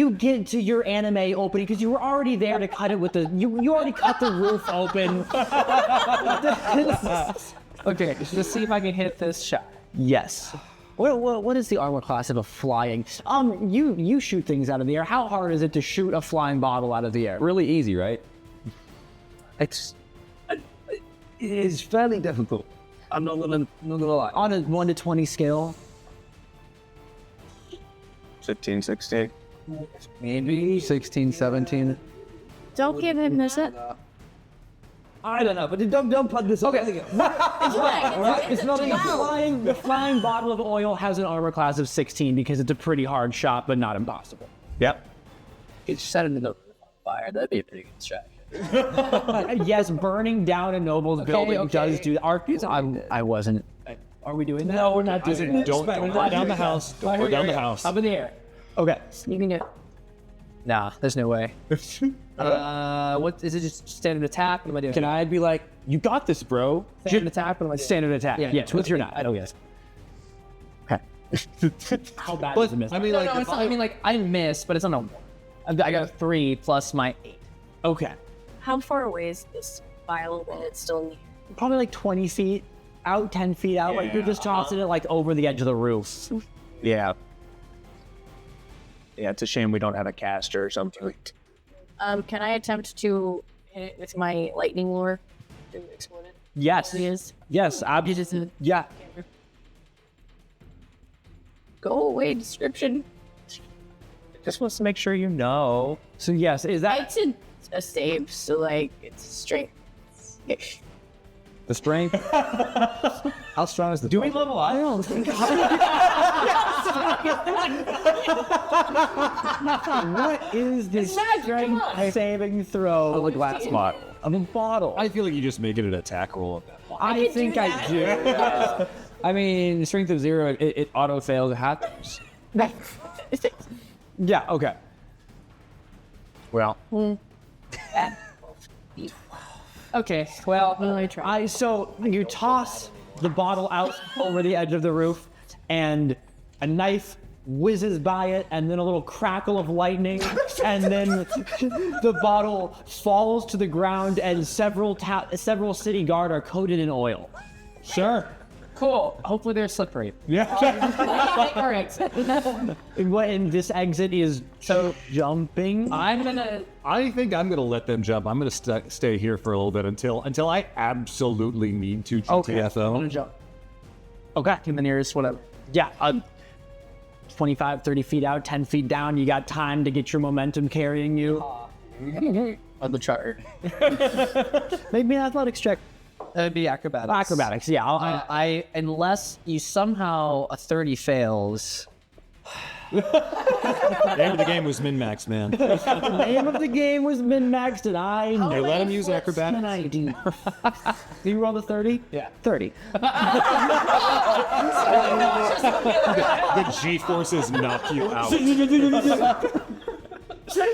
Speaker 5: your anime opening because you were already there to cut it with the you already cut the roof open.
Speaker 6: Okay. Let's see if I can hit this shot.
Speaker 5: Yes. What is the armor class of a flying? You shoot things out of the air. How hard is it to shoot a flying bottle out of the air?
Speaker 4: Really easy, right?
Speaker 2: It's fairly difficult. I'm not gonna lie.
Speaker 5: On a 1 to 20 scale.
Speaker 2: 15, 16.
Speaker 3: Maybe 16, 17.
Speaker 7: Don't give him this.
Speaker 2: I don't know, but don't put this. Okay.
Speaker 5: It's not the flying bottle of oil has an armor class of 16 because it's a pretty hard shot, but not impossible.
Speaker 4: Yep.
Speaker 6: It's set into the fire. That'd be a pretty good strategy.
Speaker 5: Yes, burning down a noble's building does do that. I wasn't. Are we doing that?
Speaker 6: No, we're not doing that.
Speaker 4: Don't burn down the house. Don't burn down the house.
Speaker 6: Up in the air.
Speaker 5: Okay.
Speaker 6: You can do it. Nah, there's no way. What is it? Just standard attack? What am I doing?
Speaker 5: Can I be like, you got this, bro?
Speaker 6: Standard attack? What am I doing?
Speaker 5: Standard attack.
Speaker 6: Yeah,
Speaker 5: Yes, with your knife.
Speaker 6: I don't guess.
Speaker 5: Okay. How bad
Speaker 4: But
Speaker 5: is a miss?
Speaker 4: I mean,
Speaker 6: No,
Speaker 4: like,
Speaker 6: it's not, I mean, like, I missed, but it's on a 1. I got a 3 plus my 8.
Speaker 5: Okay.
Speaker 7: How far away is this vial when it's still in the
Speaker 5: Probably like 20 feet. out 10 feet out, like you're just tossing it like over the edge of the roof.
Speaker 8: Yeah. Yeah, it's a shame we don't have a caster or something.
Speaker 7: Can I attempt to hit it with my lightning lure to explode it?
Speaker 5: Yes.
Speaker 7: It is.
Speaker 5: Yes,
Speaker 7: It
Speaker 5: absolutely.
Speaker 7: is a
Speaker 5: Yeah.
Speaker 7: go away description.
Speaker 8: Just wants to make sure you know.
Speaker 5: So yes, is that
Speaker 7: It's a save, so like it's strength.
Speaker 3: The strength. How strong is the?
Speaker 5: do we level up?
Speaker 7: I don't think.
Speaker 5: What is this strength saving throw?
Speaker 3: Of a glass bottle.
Speaker 5: Of a bottle.
Speaker 4: I feel like you just make it an attack roll at that point.
Speaker 5: I think I do.
Speaker 3: I mean, strength of 0, it auto fails. It happens.
Speaker 5: Yeah. Okay.
Speaker 8: Well,
Speaker 7: Okay, well, I try.
Speaker 5: So you toss the bottle out over the edge of the roof, and a knife whizzes by it, and then a little crackle of lightning, and then the bottle falls to the ground, and several city guard are coated in oil.
Speaker 8: sure.
Speaker 6: Cool. Hopefully they're slippery.
Speaker 7: All right.
Speaker 5: And this exit is jumping.
Speaker 4: I think I'm gonna let them jump. I'm gonna stay here for a little bit until I absolutely need to GTFO.
Speaker 6: Jump.
Speaker 5: Okay.
Speaker 6: In the nearest whatever.
Speaker 5: Yeah. 25, 30 feet out, 10 feet down. You got time to get your momentum carrying you.
Speaker 6: On the chart.
Speaker 5: Maybe an athletics check.
Speaker 6: That'd be acrobatics.
Speaker 5: Acrobatics, yeah.
Speaker 6: I unless you somehow a 30 fails.
Speaker 4: The name of the game was min-max, man.
Speaker 5: The name of the game was min-maxed, and I know.
Speaker 4: They let him use acrobatics.
Speaker 5: And I do. Did you roll the 30?
Speaker 6: Yeah.
Speaker 5: 30.
Speaker 4: The G-forces knock you out.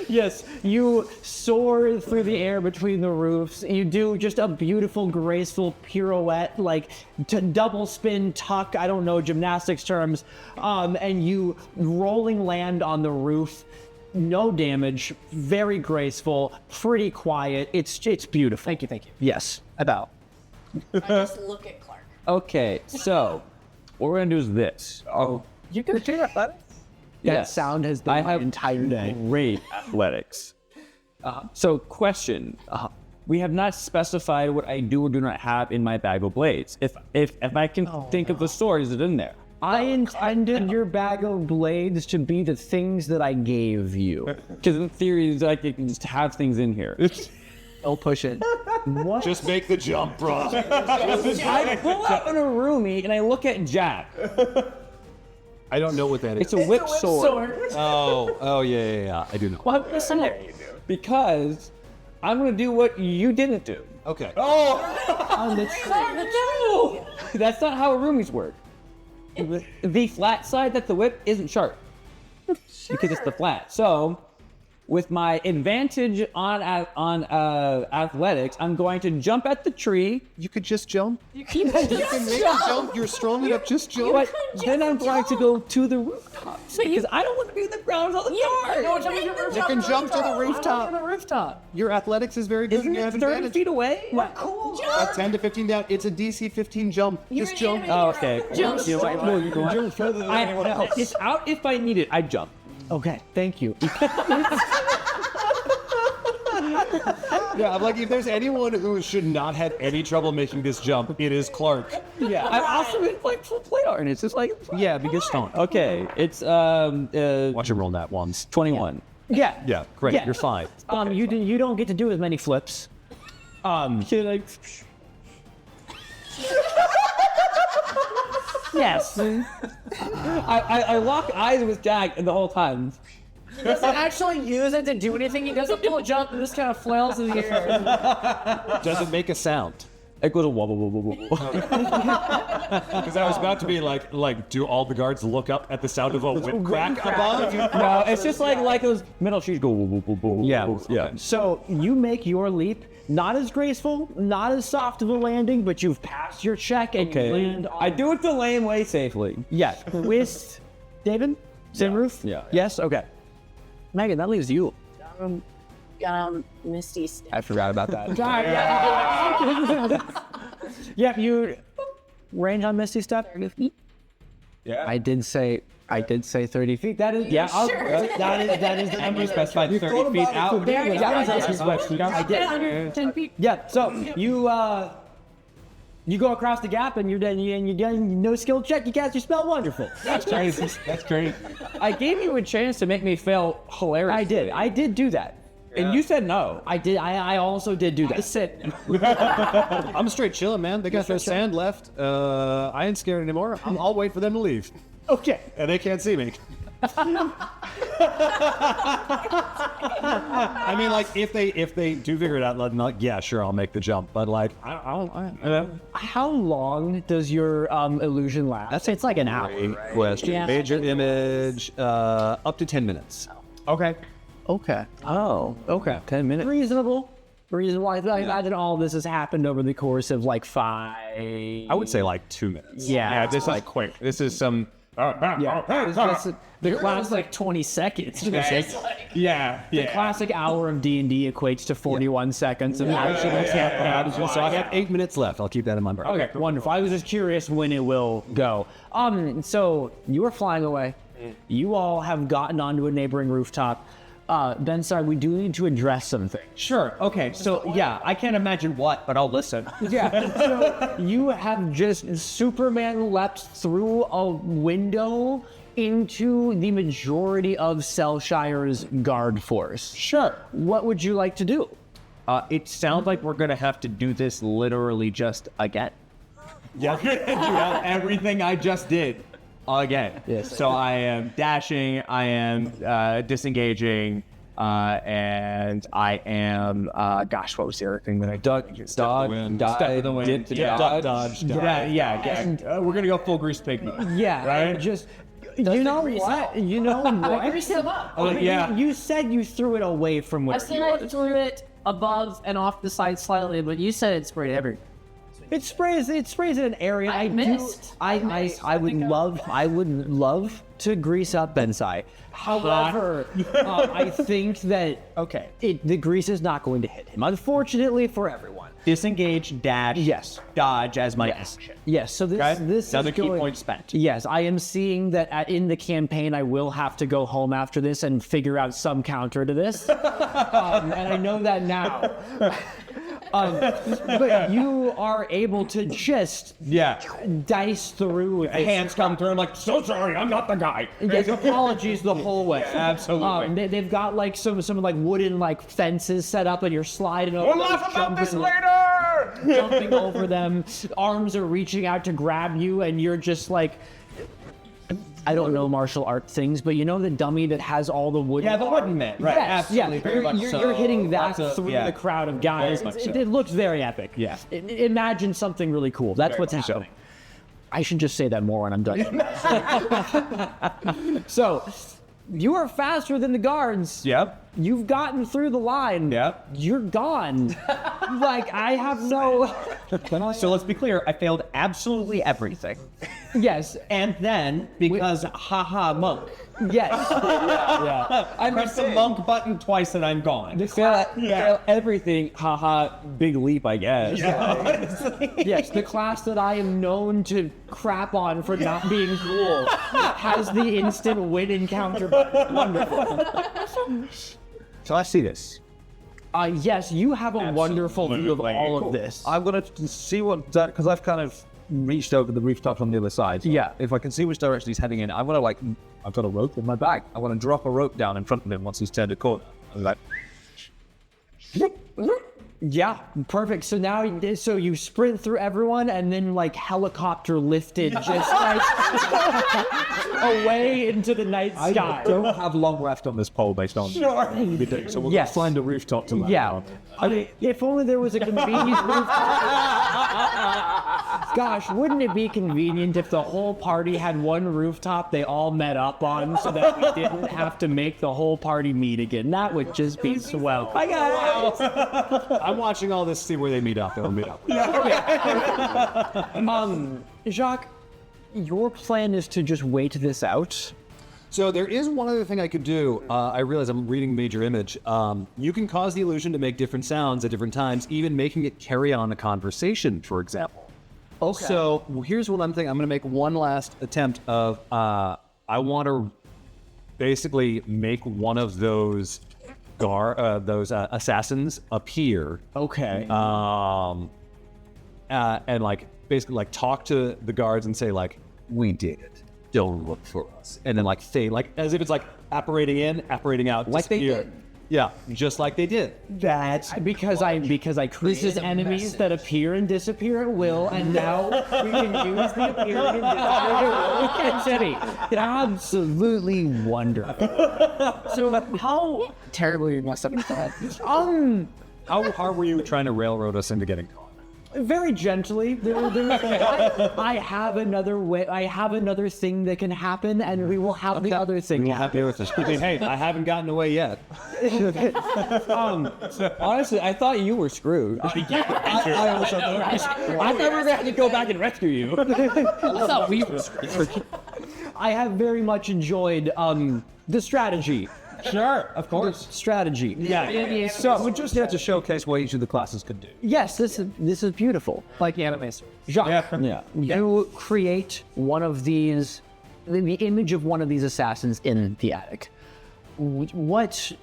Speaker 5: Yes, you soar through the air between the roofs. You do just a beautiful, graceful pirouette, like double spin, tuck, I don't know gymnastics terms, and you rolling land on the roof. No damage, very graceful, pretty quiet. It's beautiful.
Speaker 6: Thank you.
Speaker 5: Yes.
Speaker 6: About.
Speaker 7: I just look at Clark.
Speaker 3: Okay, so what we're gonna do is this. Oh,
Speaker 6: You can do that.
Speaker 5: That sound has been
Speaker 3: I
Speaker 5: my
Speaker 3: have
Speaker 5: entire day.
Speaker 3: great athletics. So, question: we have not specified what I do or do not have in my bag of blades. If I can think of the stories that are in there.
Speaker 5: I intended your bag of blades to be the things that I gave you.
Speaker 3: Because in theory, it's like you can just have things in here.
Speaker 6: Don't push it.
Speaker 5: What?
Speaker 4: Just make the jump, bro.
Speaker 3: I pull out an Arumi and I look at Jack.
Speaker 4: I don't know what that is.
Speaker 3: It's a whip sword.
Speaker 4: Oh, yeah. I do know.
Speaker 5: What? Listen there.
Speaker 3: Because I'm gonna do what you didn't do.
Speaker 4: Okay.
Speaker 3: That's not how Arumis work. The flat side that the whip isn't sharp because it's the flat. So, with my advantage on athletics, I'm going to jump at the tree.
Speaker 4: You could just jump.
Speaker 7: You can
Speaker 4: You can make a jump. You're strong enough. Just jump.
Speaker 3: But then I'm going to go to the rooftop because I don't want to be in the ground all the time.
Speaker 4: You can jump to the
Speaker 6: On
Speaker 4: rooftop.
Speaker 6: the rooftop.
Speaker 4: Your athletics is very good.
Speaker 3: Isn't
Speaker 4: You have
Speaker 3: it 30
Speaker 4: advantage.
Speaker 3: feet away?
Speaker 5: Cool.
Speaker 4: 10 to 15 down. It's a DC 15 jump. Just jump.
Speaker 3: Oh, okay. You know what? No, you jump further than anyone else. It's out if I need it. I jump.
Speaker 5: Okay, thank you.
Speaker 4: Yeah, I'm like, if there's anyone who should not have any trouble making this jump, it is Clark.
Speaker 3: Yeah, I've also been playing full play art, and it's just like
Speaker 4: Yeah, because stone.
Speaker 3: okay. It's
Speaker 4: Watch him roll that once.
Speaker 3: 21.
Speaker 5: Yeah.
Speaker 4: Yeah, great.
Speaker 5: Yeah.
Speaker 4: You're fine.
Speaker 5: You don't get to do as many flips.
Speaker 3: Can I?
Speaker 5: Yes.
Speaker 3: I lock eyes with Jack the whole time.
Speaker 6: He doesn't actually use it to do anything. He doesn't pull a jump and just kind of flails in the air.
Speaker 4: Does it make a sound?
Speaker 3: It goes wobble, wobble, wobble.
Speaker 4: Because I was about to be like, do all the guards look up at the sound of a whip crack above?
Speaker 3: No, it's just like those metal sheets go wobble, wobble, wobble.
Speaker 4: Yeah.
Speaker 5: So you make your leap, not as graceful, not as soft of a landing, but you've passed your check and you land on.
Speaker 3: I do it the lame way safely.
Speaker 5: Yes. With David? Zinroof?
Speaker 3: Yeah.
Speaker 5: Yes? Okay. Megan, that leaves you.
Speaker 7: Misty step.
Speaker 3: I forgot about that.
Speaker 5: Yeah, you
Speaker 3: range on Misty Step?
Speaker 7: 30 feet.
Speaker 8: Yeah.
Speaker 3: I did say 30 feet. That is that is the number
Speaker 8: specified 30 feet out.
Speaker 3: I did.
Speaker 7: 10 feet.
Speaker 3: Yeah. So you go across the gap and you're no skill check. You cast your spell. Wonderful.
Speaker 8: That's crazy. That's great.
Speaker 3: I gave you a chance to make me fail hilarious. I did do that. And you said no. I did. I also did do that. I said
Speaker 4: I'm straight chilling, man. They got their sand left. I ain't scared anymore. I'll wait for them to leave.
Speaker 3: okay.
Speaker 4: And they can't see me. I mean, like, if they do figure it out, like, yeah, sure, I'll make the jump. But like,
Speaker 3: How long does your illusion last?
Speaker 5: I'd say it's like an hour.
Speaker 4: great question.
Speaker 7: Yeah.
Speaker 4: Major image, up to 10 minutes.
Speaker 8: Okay.
Speaker 5: Okay.
Speaker 3: Oh, okay.
Speaker 5: 10 minutes.
Speaker 3: Reasonable. I imagine all this has happened over the course of like 5.
Speaker 4: I would say like 2 minutes.
Speaker 8: Yeah, this is quick. This is some.
Speaker 3: The classic like 20 seconds.
Speaker 8: Yeah.
Speaker 3: The classic hour of D&D equates to 41 seconds of action.
Speaker 4: So I have 8 minutes left. I'll keep that in my brain.
Speaker 3: Okay, wonderful. I was just curious when it will go. So you are flying away. You all have gotten onto a neighboring rooftop. Ben, sorry, we do need to address something.
Speaker 8: Sure. Okay. So yeah, I can't imagine what, but I'll listen.
Speaker 3: Yeah. So you have just Superman leapt through a window into the majority of Cellshire's guard force.
Speaker 8: Sure.
Speaker 3: What would you like to do?
Speaker 8: It sounds like we're gonna have to do this literally just again.
Speaker 4: Yeah.
Speaker 8: Do everything I just did again.
Speaker 3: Yes.
Speaker 8: So I am dashing, I am disengaging, and I am gosh, what was the other thing that I dodge,
Speaker 4: Step of the wind. Dodge.
Speaker 8: Yeah. We're gonna go full grease piggy.
Speaker 3: Yeah.
Speaker 8: Right?
Speaker 3: Just. You know what? You know what?
Speaker 7: Grease them up.
Speaker 8: Oh yeah.
Speaker 3: You said you threw it away from where
Speaker 7: I said I threw it above and off the side slightly, but you said it sprayed everywhere.
Speaker 3: it sprays in an area.
Speaker 7: I missed.
Speaker 3: I would love to grease up Bensai. However, I think that the grease is not going to hit him. Unfortunately for everyone.
Speaker 8: Disengage, dash,
Speaker 3: Yes.
Speaker 8: dodge as my action.
Speaker 3: Yes, so this
Speaker 8: Another
Speaker 3: is
Speaker 8: key
Speaker 3: going,
Speaker 8: point spent.
Speaker 3: Yes, I am seeing that in the campaign I will have to go home after this and figure out some counter to this. And I know that now. But you are able to just dice through.
Speaker 8: Hands come through. I'm like, so sorry, I'm not the guy.
Speaker 3: Yes, apologies the whole way.
Speaker 8: Absolutely.
Speaker 3: They've got like some like wooden like fences set up, and you're sliding over.
Speaker 8: We'll laugh about this later.
Speaker 3: Jumping over them, arms are reaching out to grab you, and you're just like, I don't know martial art things, but you know the dummy that has all the wood.
Speaker 8: Yeah, the wooden man. Right.
Speaker 3: Yes,
Speaker 8: Absolutely.
Speaker 3: yeah.
Speaker 8: Very much so.
Speaker 3: You're hitting that
Speaker 8: Lots of-
Speaker 3: through
Speaker 8: yeah.
Speaker 3: the crowd of guys.
Speaker 8: Very much so.
Speaker 3: It looks very epic.
Speaker 8: Yeah.
Speaker 3: Imagine something really cool. That's what's
Speaker 8: much so.
Speaker 3: happening. I should just say that more when I'm done. So, you are faster than the guards.
Speaker 8: Yep.
Speaker 3: You've gotten through the line.
Speaker 8: Yep.
Speaker 3: You're gone. Like, I have no...
Speaker 8: So let's be clear. I failed absolutely everything.
Speaker 3: Yes.
Speaker 8: And then, because haha monk.
Speaker 3: Yes.
Speaker 8: I pressed the monk button twice and I'm gone.
Speaker 3: Fail everything. Haha, big leap, I guess. Yes, the class that I am known to crap on for not being cool has the instant win encounter button. Wonderful.
Speaker 4: So I see this.
Speaker 3: Yes, you have a wonderful view of all of this.
Speaker 4: I'm gonna see what because I've kind of reached over the rooftop on the other side. So
Speaker 3: Yeah.
Speaker 4: If I can see which direction he's heading in, I'm gonna I've got a rope in my bag. I want to drop a rope down in front of him once he's turned a corner. I'm like,
Speaker 3: Yeah, perfect. So now, you sprint through everyone and then like helicopter lifted just like away into the night sky.
Speaker 4: I don't have long left on this pole based on. Sure. So we'll
Speaker 3: Yes.
Speaker 4: find a rooftop to land
Speaker 3: Yeah.
Speaker 4: on.
Speaker 3: I mean, if only there was a convenient rooftop. Gosh, wouldn't it be convenient if the whole party had one rooftop they all met up on so that we didn't have to make the whole party meet again? That would just be swell. Bye, guys.
Speaker 4: I'm watching all this to see where they meet up. They'll meet up.
Speaker 3: Jacques, your plan is to just wait this out.
Speaker 4: So there is one other thing I could do. I realize I'm reading Major Image. You can cause the illusion to make different sounds at different times, even making it carry on a conversation, for example. Okay. So here's what I'm thinking. I'm going to make one last attempt of, I want to basically make one of those assassins appear.
Speaker 3: Okay.
Speaker 4: And like basically like talk to the guards and say like, we did it. Don't look for us. And then like say like as if it's like apparating in, apparating out.
Speaker 3: Like they
Speaker 4: disappear.
Speaker 3: did.
Speaker 4: Yeah, just like they did.
Speaker 3: That's because I created enemies that appear and disappear at will, and now we can use the appearing and disappearing at will against City. Absolutely wonderful.
Speaker 6: So how terribly you messed up with that?
Speaker 4: How hard were you trying to railroad us into getting caught?
Speaker 3: Very gently. I have another way. I have another thing that can happen, and we will have the other thing happen.
Speaker 4: Hey, I haven't gotten away yet.
Speaker 3: Honestly, I thought you were screwed. I thought we were going to have to go back and rescue you.
Speaker 6: I thought we were screwed.
Speaker 3: I have very much enjoyed the strategy.
Speaker 8: Sure, of course.
Speaker 3: Strategy.
Speaker 8: Yeah. So we just have to showcase what each of the classes could do.
Speaker 3: Yes, this is beautiful.
Speaker 6: Like anime.
Speaker 3: Jacques, you create one of these, the image of one of these assassins in the attic.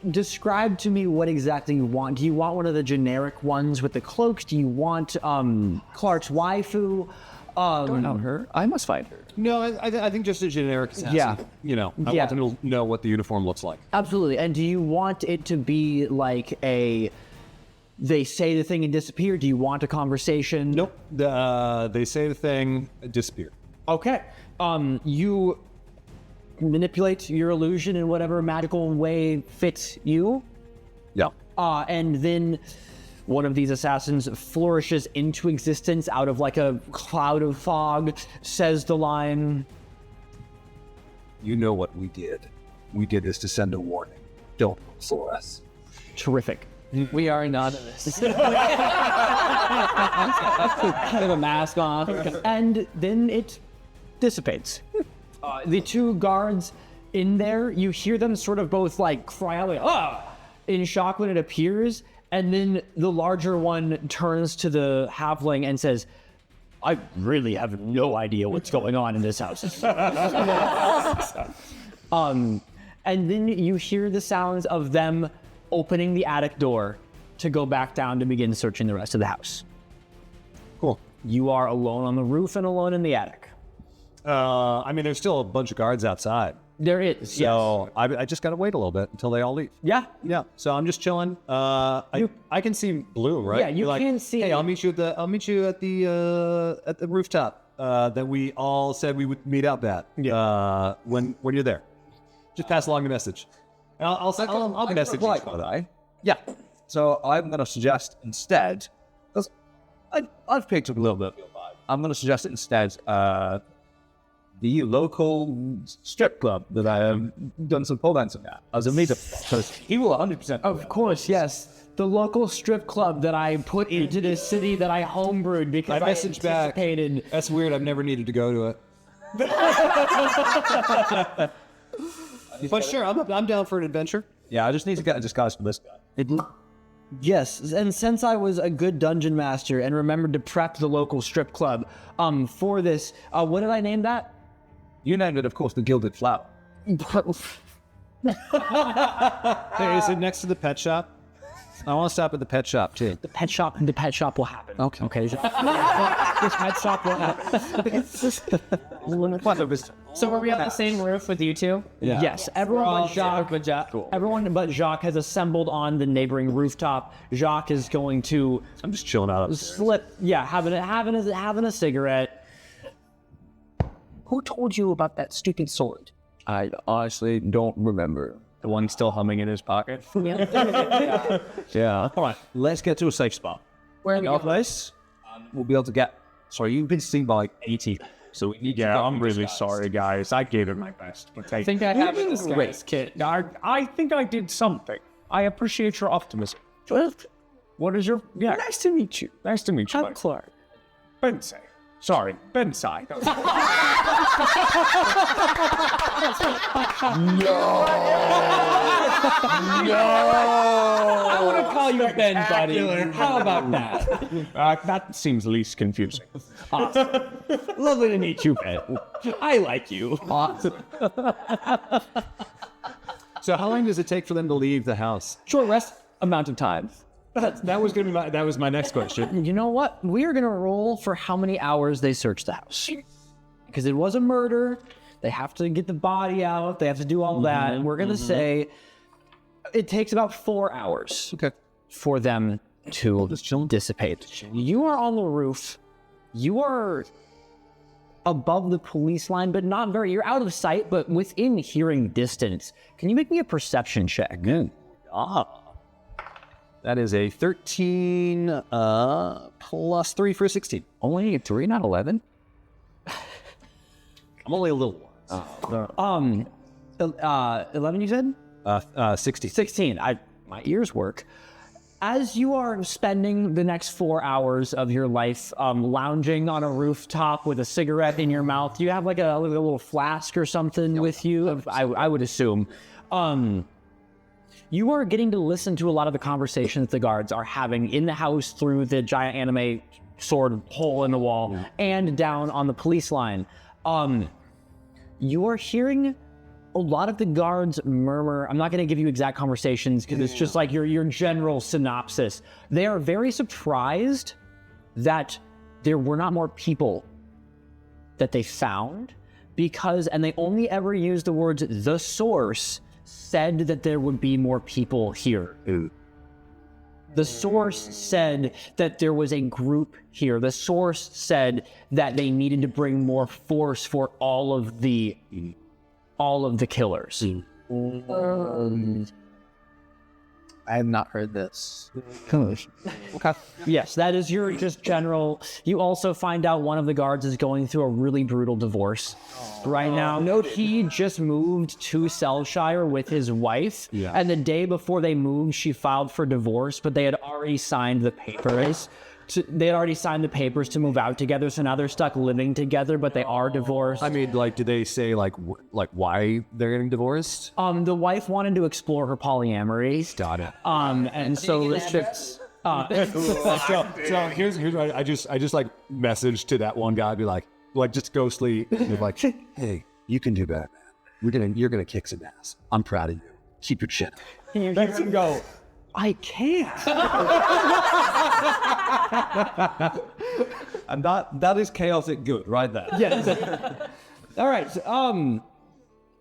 Speaker 3: Describe to me what exactly you want. Do you want one of the generic ones with the cloaks? Do you want Clark's waifu?
Speaker 6: Don't know her. I must find her.
Speaker 4: No, I think just a generic assassin.
Speaker 3: Yeah.
Speaker 4: You know, I want them to know what the uniform looks like.
Speaker 3: Absolutely. And do you want it to be like they say the thing and disappear? Do you want a conversation?
Speaker 4: Nope. They say the thing, disappear.
Speaker 3: Okay. You manipulate your illusion in whatever magical way fits you.
Speaker 4: Yeah.
Speaker 3: And then one of these assassins flourishes into existence out of like a cloud of fog, says the line,
Speaker 4: You know what we did. We did this to send a warning. Don't look for us.
Speaker 3: terrific.
Speaker 6: We are anonymous.
Speaker 3: Have a mask on. And then it dissipates. The two guards in there, you hear them sort of both like cry out like, ah, in shock when it appears. And then the larger one turns to the halfling and says, I really have no idea what's going on in this house. And then you hear the sounds of them opening the attic door to go back down to begin searching the rest of the house.
Speaker 4: Cool.
Speaker 3: You are alone on the roof and alone in the attic.
Speaker 4: I mean, there's still a bunch of guards outside.
Speaker 3: There is,
Speaker 4: So I just got to wait a little bit until they all leave.
Speaker 3: Yeah.
Speaker 4: Yeah. So I'm just chilling. I can see Bloom, right?
Speaker 3: Yeah, you
Speaker 4: You're
Speaker 3: can see-
Speaker 4: Hey, I'll meet you at the rooftop that we all said we would meet up at. Yeah. When you're there, just pass along the message. I'll message you.
Speaker 8: Yeah. So I'm going to suggest instead, because I've picked up a little bit of your vibe. I'm going to suggest instead the local strip club that I have done some pole dancing at as a meetup, because he will 100%.
Speaker 3: Of course, yes. The local strip club that I put into this city that I homebrewed because I
Speaker 4: messaged back.
Speaker 3: anticipated.
Speaker 4: That's weird. I've never needed to go to it. But sure, I'm down for an adventure.
Speaker 8: Yeah, I just need to get a disguise for this guy.
Speaker 3: Yes, and since I was a good dungeon master and remembered to prep the local strip club for this, what did I name that?
Speaker 8: You named it, of course, the Gilded Flower.
Speaker 4: Hey, is it next to the pet shop? I want to stop at the pet shop too.
Speaker 3: The pet shop will happen. Okay. Okay. The pet shop will happen.
Speaker 6: So were we on the same roof with you two?
Speaker 4: Yeah.
Speaker 3: Yes, everyone but Jacques. Everyone but Jacques has assembled on the neighboring rooftop. Jacques is going to
Speaker 4: I'm just chilling out.
Speaker 3: slip. Yeah, having a cigarette.
Speaker 6: Who told you about that stupid sword?
Speaker 8: I honestly don't remember.
Speaker 2: The one still humming in his pocket.
Speaker 8: Yeah.
Speaker 4: All right, let's get to a safe spot.
Speaker 6: Where in
Speaker 8: Your place, we'll be able to get. Sorry, you've been seen by like 80. So we need to.
Speaker 2: Yeah, I'm really sorry, guys. I gave it my best. But
Speaker 6: I think I have a disguise kit.
Speaker 2: I think I did something. I appreciate your optimism. What is your... Yeah.
Speaker 6: Nice to meet you.
Speaker 2: Nice to meet you,
Speaker 6: I'm
Speaker 2: buddy.
Speaker 6: Clark.
Speaker 2: Bense. Sorry, Ben's side.
Speaker 3: I want to call you Ben, buddy. How about that?
Speaker 2: That seems least confusing.
Speaker 3: Lovely to meet you, Ben. I like you.
Speaker 4: So how long does it take for them to leave the house?
Speaker 3: Short rest amount of time.
Speaker 4: That was gonna be that was my next question.
Speaker 5: You know what? We are gonna roll for how many hours they searched the house. Because it was a murder. They have to get the body out. They have to do all that. And we're gonna say it takes about 4 hours for them to dissipate. You are on the roof. You are above the police line, but not very. You're out of sight, but within hearing distance. Can you make me a perception check?
Speaker 4: That is a 13 plus 3 for a 16.
Speaker 5: Only a 3, not 11?
Speaker 4: I'm only a little one.
Speaker 5: 11 you said?
Speaker 4: 16.
Speaker 5: 16. My ears work. As you are spending the next 4 hours of your life lounging on a rooftop with a cigarette in your mouth, do you have like a little flask or something with you? I would assume. You are getting to listen to a lot of the conversations the guards are having in the house through the giant anime sword hole in the wall and down on the police line. You are hearing a lot of the guards murmur. I'm not going to give you exact conversations because it's just like your general synopsis. They are very surprised that there were not more people that they found and they only ever used the words "the source" said that there would be more people here. The source said that there was a group here. The source said that they needed to bring more force for all of the killers.
Speaker 6: I have not heard this.
Speaker 5: Yes, that is your just general. You also find out one of the guards is going through a really brutal divorce right now. He just moved to Selshire with his wife, and the day before they moved, she filed for divorce, but they had already signed the papers. They had already signed the papers to move out together, so now they're stuck living together, but they are divorced.
Speaker 4: I mean, like, did they say like why they're getting divorced?
Speaker 5: The wife wanted to explore her polyamory.
Speaker 4: Got it.
Speaker 5: And so the chicks.
Speaker 4: So here's what I just like message to that one guy, be like just ghostly, like, hey, you can do better, man. You're gonna kick some ass. I'm proud of you. Keep your chin.
Speaker 3: Thanks and go.
Speaker 5: I can't.
Speaker 4: And that is chaotic good right there.
Speaker 5: Yes. All right.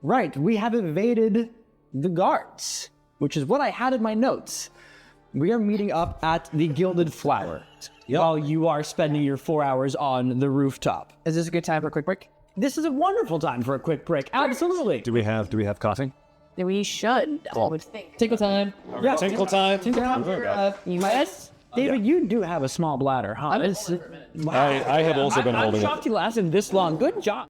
Speaker 5: Right. We have evaded the guards, which is what I had in my notes. We are meeting up at the Gilded Flower while you are spending your 4 hours on the rooftop.
Speaker 6: Is this a good time for a quick break?
Speaker 5: This is a wonderful time for a quick break. Absolutely.
Speaker 4: Do we have coffee?
Speaker 7: We should, I would think.
Speaker 6: Tinkle time.
Speaker 5: Yeah.
Speaker 3: Tinkle time.
Speaker 6: You might.
Speaker 5: David, you do have a small bladder, huh?
Speaker 3: I have also been holding
Speaker 5: I'm
Speaker 3: it.
Speaker 5: shocked you lasted this long. Good job.